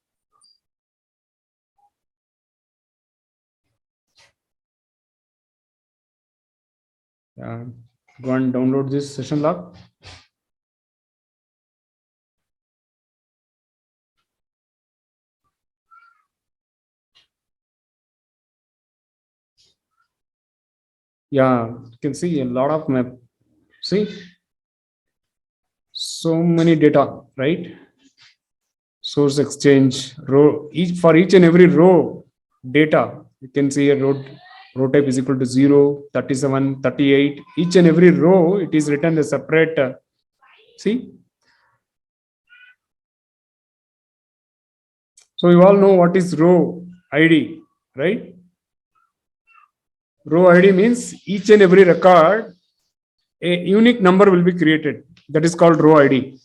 Go and download this session log. Yeah, you can see a lot of map. See, so many data, right? Source exchange, row, for each and every row data, you can see a row type is equal to 0, 37, 38. Each and every row, it is written as separate. See, so you all know what is row ID, right? Row ID means each and every record, a unique number will be created. That is called row ID.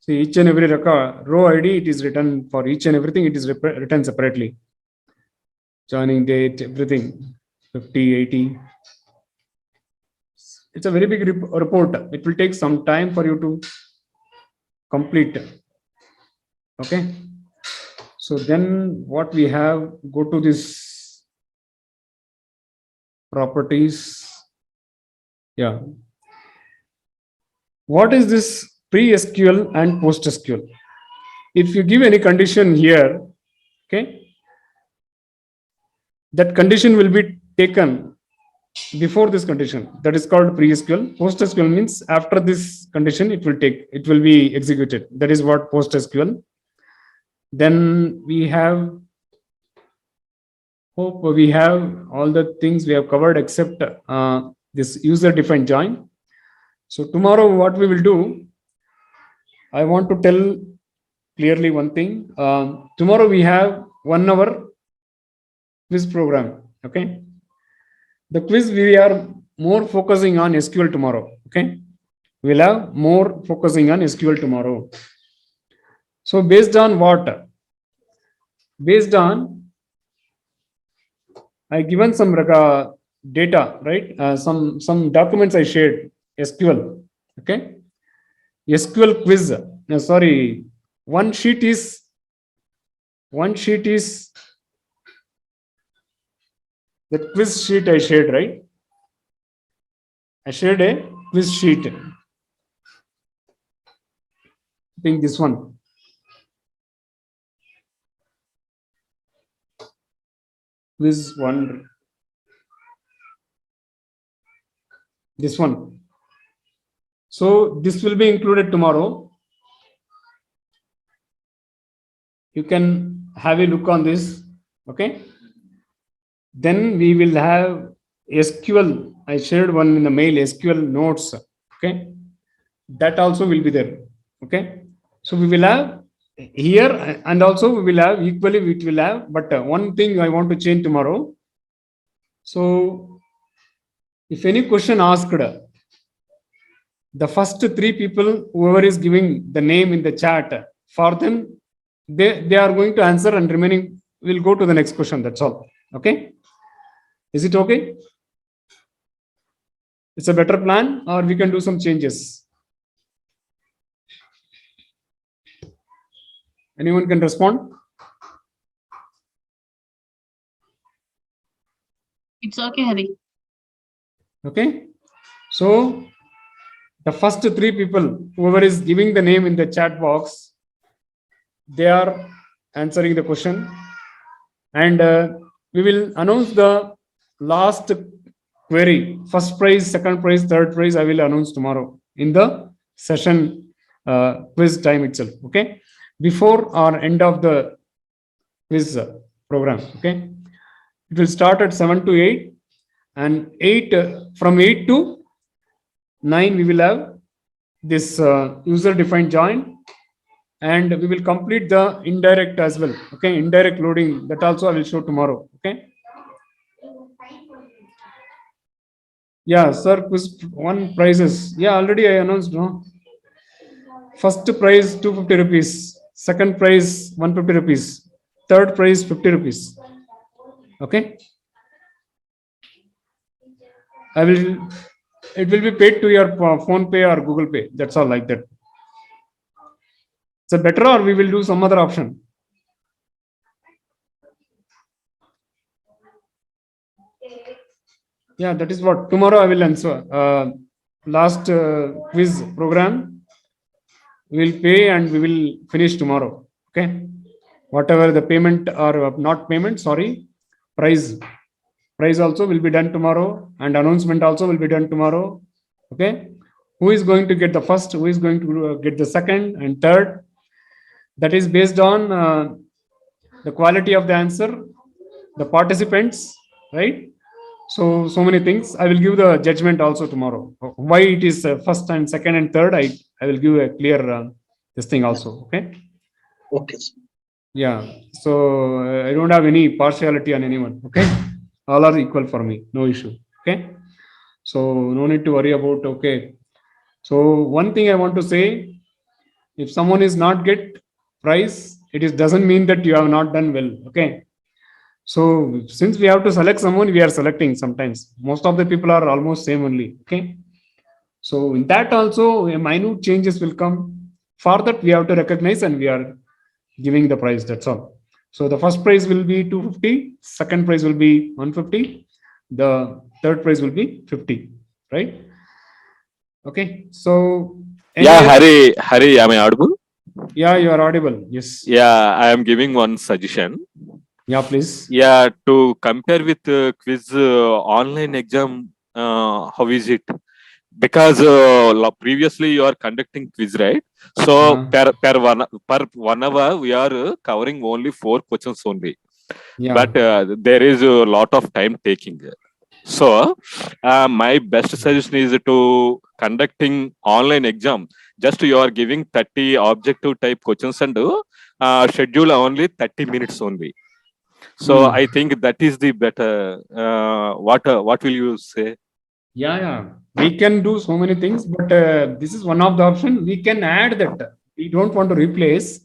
See, each and every record, row ID, it is written for each and everything, it is written separately. Joining date, everything, 50, 80. It's a very big report. It will take some time for you to complete. Okay. So then what we have, go to this properties. Yeah. What is this pre-SQL and post-SQL? If you give any condition here, okay, that condition will be taken before this condition. That is called pre-SQL. Post-SQL means after this condition, it will be executed. That is what post-SQL. Then we have, hope we have all the things we have covered except this user-defined join. So tomorrow what we will do, I want to tell clearly one thing. Tomorrow we have 1 hour quiz program. Okay. The quiz, we are more focusing on SQL tomorrow. Okay. We'll have more focusing on SQL tomorrow. So based on what? Based on, I given some data, right? Some documents I shared, SQL. Okay. SQL quiz. No, sorry. One sheet is that quiz sheet I shared, right? I shared a quiz sheet. You think this one. Quiz 1. This one. So this will be included tomorrow. You can have a look on this. Okay. Then we will have SQL. I shared one in the mail, SQL notes. Okay. That also will be there. Okay. So we will have here, and also we will have equally, we will have, but one thing I want to change tomorrow. So if any question asked, the first 3 people, whoever is giving the name in the chat, for them, they are going to answer, and remaining will go to the next question. That's all. Okay. Is it okay? It's a better plan, or we can do some changes. Anyone can respond? It's okay, Hari. Okay. So the first 3 people, whoever is giving the name in the chat box, they are answering the question, and we will announce the last query. First prize, second prize, third prize, I will announce tomorrow in the session quiz time itself. Okay. Before or end of the quiz program. Okay. It will start at 7 to 8, and 8 from 8 to 9 we will have this user defined join, and we will complete the indirect as well. Okay. Indirect loading, that also I will show tomorrow. Okay. Yeah, sir, quiz 1 prizes. Yeah, already I announced. No, first prize 250 rupees, second prize 150 rupees, third prize 50 rupees. Okay. It will be paid to your phone pay or Google Pay. That's all, like that. So better, or we will do some other option. Yeah, that is what tomorrow I will answer. Last quiz program we will pay, and we will finish tomorrow. Okay. Whatever the payment or not payment, sorry, prize also will be done tomorrow, and announcement also will be done tomorrow. Okay. Who is going to get the first, who is going to get the second and third, that is based on the quality of the answer, the participants, right? So many things. I will give the judgment also tomorrow. Why it is first and second and third, I will give a clear this thing also. Okay. Okay. Yeah. So I don't have any partiality on anyone. Okay. All are equal for me. No issue. Okay. So no need to worry about. Okay. So one thing I want to say, if someone is not get prize, it doesn't mean that you have not done well. Okay. So since we have to select someone, we are selecting sometimes. Most of the people are almost same only. Okay. So in that also, a minute changes will come. For that, we have to recognize, and we are giving the prize. That's all. So the first prize will be 250, second prize will be 150, the third prize will be 50. Right? Okay. So Yeah, Hari, am I audible? Yeah, you are audible. Yes. Yeah, I am giving one suggestion. Yeah, please. Yeah, to compare with quiz online exam, how is it? Because previously you are conducting quiz, right? So per 1 hour we are covering only 4 questions only. Yeah. But there is a lot of time taking. So my best suggestion is to conducting online exam. Just you are giving 30 objective type questions, and schedule only 30 minutes only. So I think that is the better. What will you say? Yeah. We can do so many things, but this is one of the option. We can add that. We don't want to replace,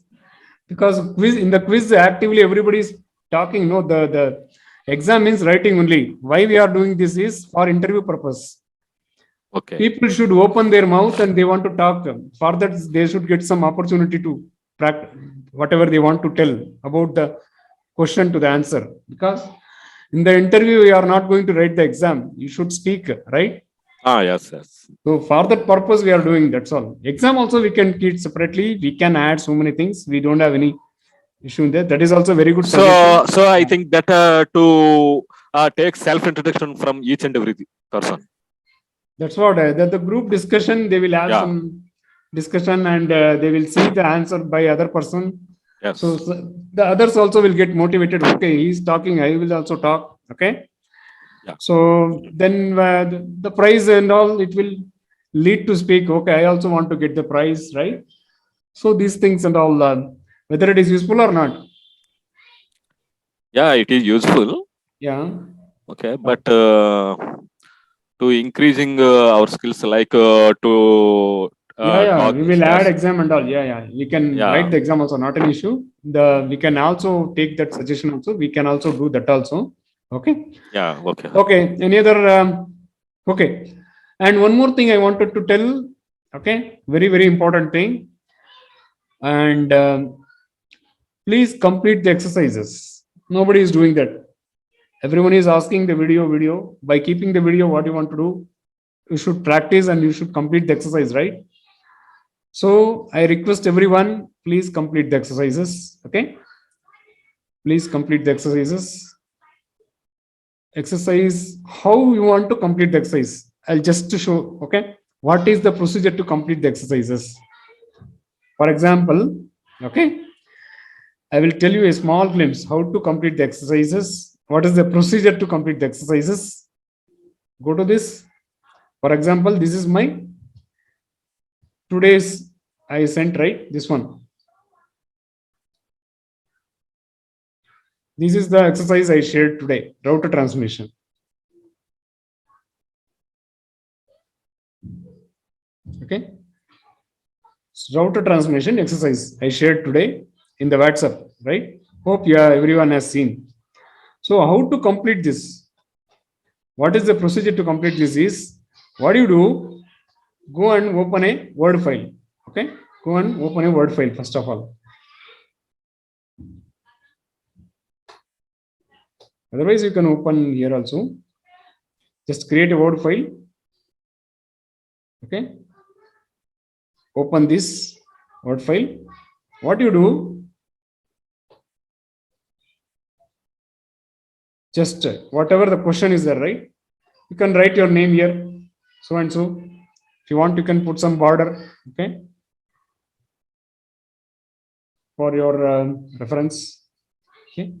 because in the quiz actively everybody is talking. No, the exam means writing only. Why we are doing this is for interview purpose. Okay. People should open their mouth and they want to talk. For that, they should get some opportunity to practice whatever they want to tell about the question to the answer. Because in the interview, you are not going to write the exam. You should speak, right? Yes, yes. So for that purpose, we are doing, that's all. Exam also we can keep separately. We can add so many things. We don't have any issue in there. That is also very good suggestion. So I think that to take self introduction from each and every person. That's what the group discussion, they will have Yeah. some discussion, and they will see the answer by other person. Yes. So the others also will get motivated. Okay, he's talking, I will also talk. Okay. Yeah. So then the prize and all, it will lead to speak. Okay, I also want to get the prize, right? So these things and all, whether it is useful or not. Yeah, it is useful. Yeah. Okay, but to increasing our skills, like to Yeah, talk. we will add Yes. exam and all. Yeah, we can Yeah. write the exam also, not an issue. We can also take that suggestion also. We can also do that also. Okay. Yeah. Okay. Okay. Any other? Okay. And one more thing I wanted to tell. Okay. Very, very important thing. And please complete the exercises. Nobody is doing that. Everyone is asking the video. By keeping the video, what you want to do? You should practice and you should complete the exercise, right? So I request everyone, please complete the exercises. Okay. Please complete the exercises. Exercise, how you want to complete the exercise? I'll just to show. Okay. What is the procedure to complete the exercises? For example, okay, I will tell you a small glimpse how to complete the exercises. What is the procedure to complete the exercises? Go to this. For example, this is my today's I sent, right? This one. This is the exercise I shared today, router transmission. Okay. Router transmission exercise I shared today in the WhatsApp, right? Hope everyone has seen. So how to complete this? What is the procedure to complete this is, what do you do? Go and open a Word file. Okay. Go and open a Word file first of all. Otherwise, you can open here also. Just create a Word file. Okay. Open this Word file. What you do? Just whatever the question is there, right? You can write your name here, so and so. If you want, you can put some border. Okay. For your reference. Okay.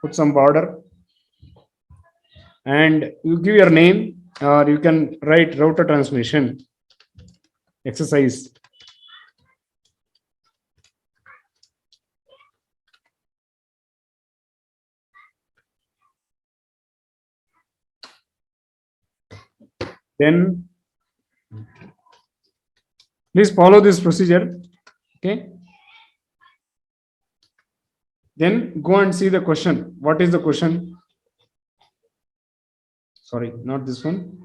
Put some border. And you give your name, or you can write router transmission exercise. Then please follow this procedure. Okay. Then go and see the question. What is the question? Sorry, not this one.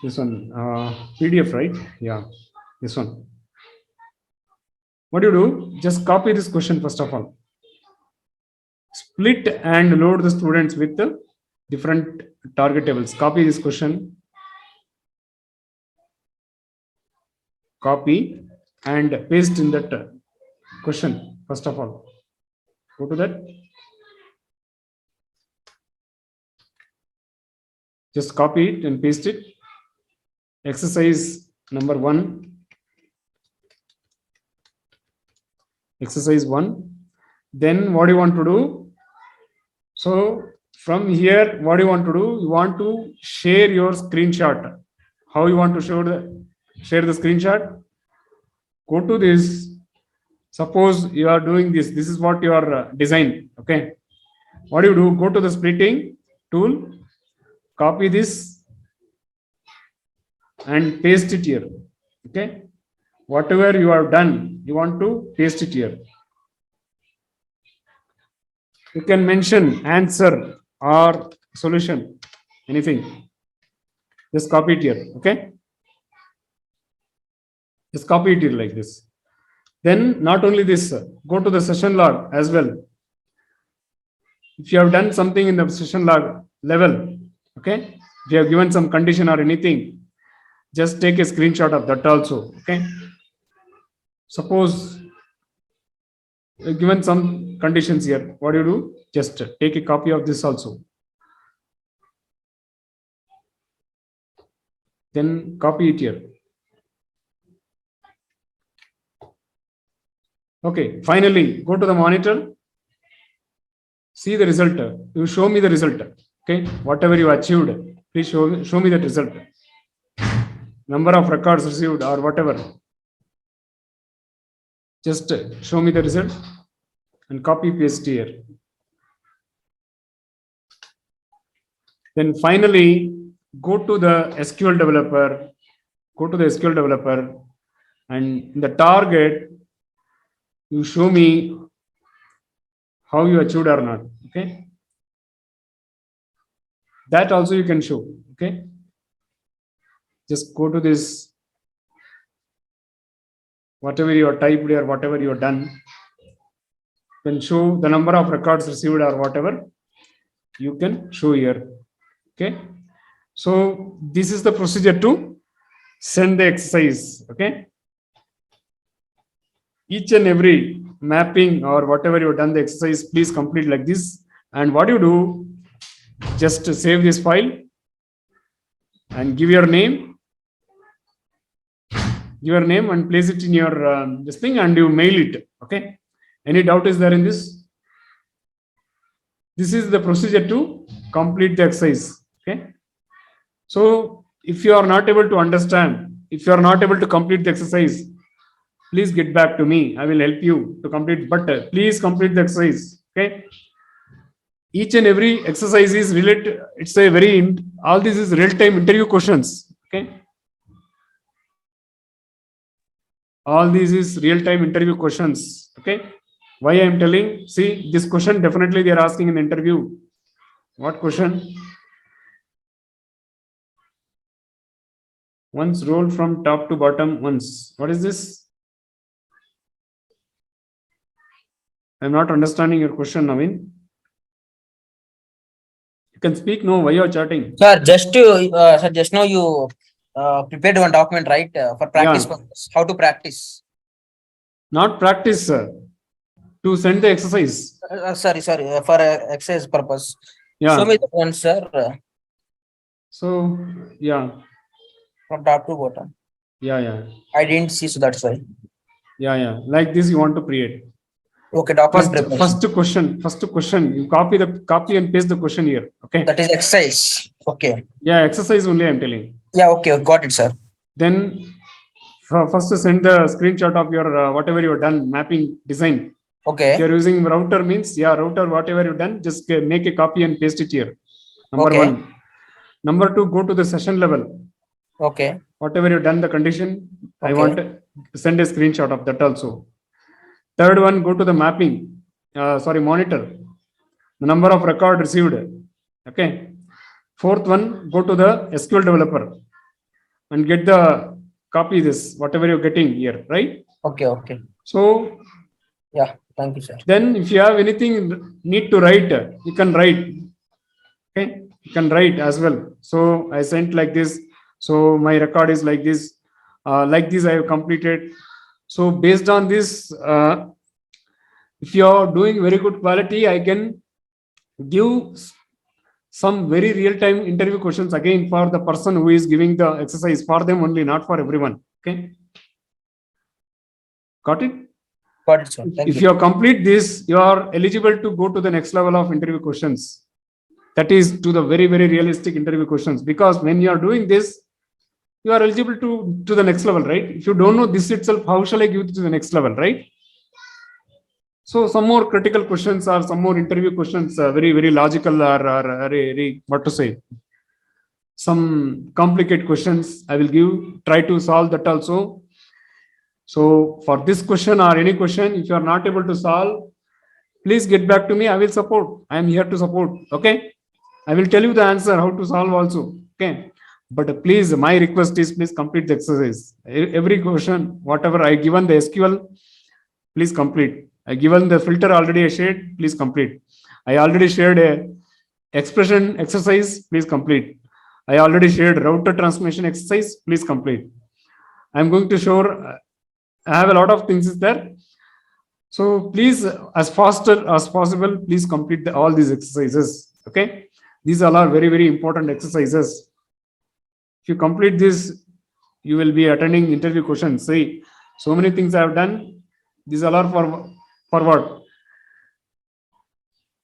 This one, PDF, right? Yeah, this one. What do you do? Just copy this question first of all. Split and load the students with the different target tables. Copy this question. Copy and paste in that question first of all. Go to that. Just copy it and paste it. Exercise number 1. Exercise 1. Then what do you want to do? So from here, what do you want to do? You want to share your screenshot. How you want to share the screenshot? Go to this. Suppose you are doing this. This is what you are design. Okay. What do you do? Go to the splitting tool. Copy this and paste it here. Okay. Whatever you have done, you want to paste it here. You can mention answer or solution, anything. Just copy it here. Okay. Just copy it here like this. Then not only this, go to the session log as well. If you have done something in the session log level, okay, if you have given some condition or anything, just take a screenshot of that also. Okay. Suppose given some conditions here, what do? Just take a copy of this also. Then copy it here. Okay, finally, go to the monitor. See the result. You show me the result. Okay, whatever you achieved, please show me that result. Number of records received or whatever. Just show me the result and copy paste here. Then finally, go to the SQL developer. Go to the SQL developer, and in the target, you show me how you achieved or not. Okay, that also you can show. Okay, just go to this, whatever you have typed or whatever you have done, then show the number of records received or whatever you can show here. Okay, so this is the procedure to send the exercise. Okay, each and every mapping or whatever you've done the exercise, please complete like this. And what you do, just save this file and give your name and place it in your this thing, and you mail it. Okay, any doubt is there in this? This is the procedure to complete the exercise. Okay, so if you are not able to understand, if you are not able to complete the exercise, please get back to me. I will help you to complete, but please complete the exercise. Okay, each and every exercise is related. It's a very, all this is real-time interview questions. Okay, all this is real-time interview questions. Okay, why I am telling? See, this question definitely they are asking in the interview. What question? Once roll from top to bottom once. What is this? I'm not understanding your question, Naveen. You can speak. No, why you are chatting? Sir, just now you prepared one document, right? For practice purpose. How to practice? Not practice, sir. To send the exercise. Sorry, for exercise purpose. Yeah. Show me the one, sir. So, yeah. From top to bottom. Yeah. I didn't see, so that's why. Yeah. Like this, you want to create. Okay, document preparation. First question. You copy and paste the question here. Okay. That is exercise. Okay. Yeah, exercise only I'm telling. Yeah, okay, got it, sir. Then first send the screenshot of your whatever you have done, mapping design. Okay. If you're using router means, yeah, router, whatever you've done, just make a copy and paste it here. Number one. Number two, go to the session level. Okay. Whatever you've done the condition, Okay. I want to send a screenshot of that also. Third one, go to the mapping, monitor, the number of record received. Okay. Fourth one, go to the SQL developer and get the copy this, whatever you're getting here, right? Okay. So, yeah, thank you, sir. then if you have anything need to write, you can write. Okay, you can write as well. So I sent like this. So my record is like this. Like this I have completed. So based on this, if you are doing very good quality, I can give some very real-time interview questions again for the person who is giving the exercise, for them only, not for everyone. Okay, got it? Got it, sir. Thank If you. you complete this, you are eligible to go to the next level of interview questions. That is to the very, very realistic interview questions, because when you are doing this, you are eligible to the next level, right? If you don't know this itself, how shall I give it to the next level, right? So some more critical questions or some more interview questions, very, very logical or very, what to say, some complicated questions I will give, try to solve that also. So for this question or any question, if you are not able to solve, please get back to me. I will support. I am here to support. Okay. I will tell you the answer, how to solve also. Okay. But please, my request is please complete the exercise. Every question, whatever I given the SQL, please complete. I given the filter already I shared, please complete. I already shared a expression exercise, please complete. I already shared router transformation exercise, please complete. I'm going to show, I have a lot of things there. So please, as faster as possible, please complete all these exercises. Okay. These all are very, very important exercises. If you complete this, you will be attending interview questions. See, so many things I have done. These all are for what?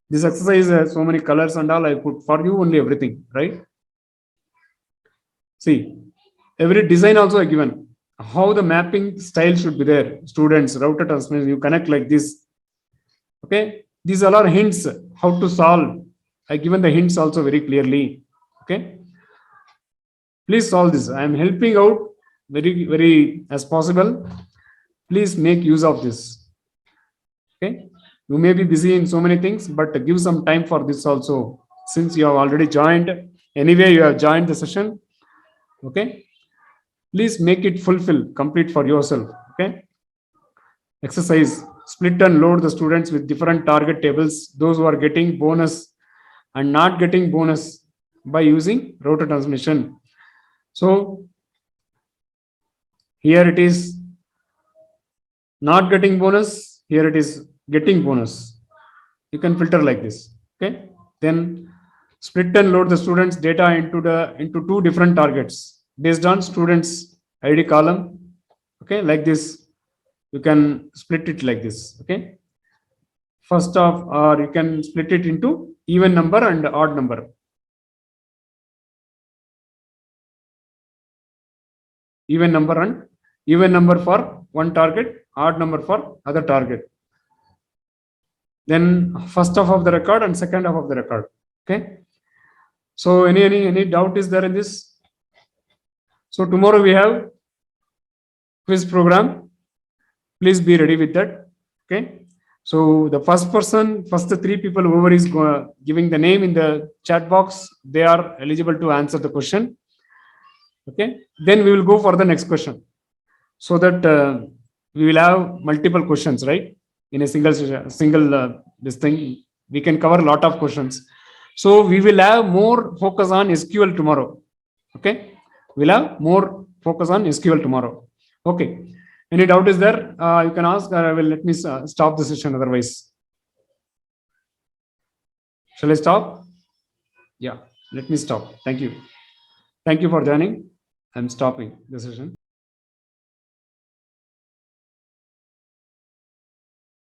This exercise has so many colors and all I put for you only everything, right? See, every design also I given. How the mapping style should be there. Students, router transformation, you connect like this. Okay. These all are hints how to solve. I given the hints also very clearly. Okay. Please solve this. I am helping out very, very as possible. Please make use of this. Okay. You may be busy in so many things, but give some time for this also. Since you have already joined, anyway, you have joined the session. Okay. Please make it complete for yourself. Okay. Exercise, split and load the students with different target tables. Those who are getting bonus and not getting bonus by using router transmission. So here it is not getting bonus. Here it is getting bonus. You can filter like this. Okay. Then split and load the students data into two different targets based on students ID column. Okay. Like this, you can split it like this. Okay. First off, or you can split it into even number and odd number. Even number for one target, odd number for other target. Then first half of the record and second half of the record. Okay. So any doubt is there in this? So tomorrow we have quiz program. Please be ready with that. Okay. So the first three people, whoever is giving the name in the chat box, they are eligible to answer the question. Okay. Then we will go for the next question, so that we will have multiple questions, right? In a single this thing, we can cover a lot of questions. So we will have more focus on SQL tomorrow. Okay. We'll have more focus on SQL tomorrow. Okay. Any doubt is there? You can ask, or I will let me stop the session otherwise. Shall I stop? Yeah, let me stop. Thank you. Thank you for joining. I'm stopping the session.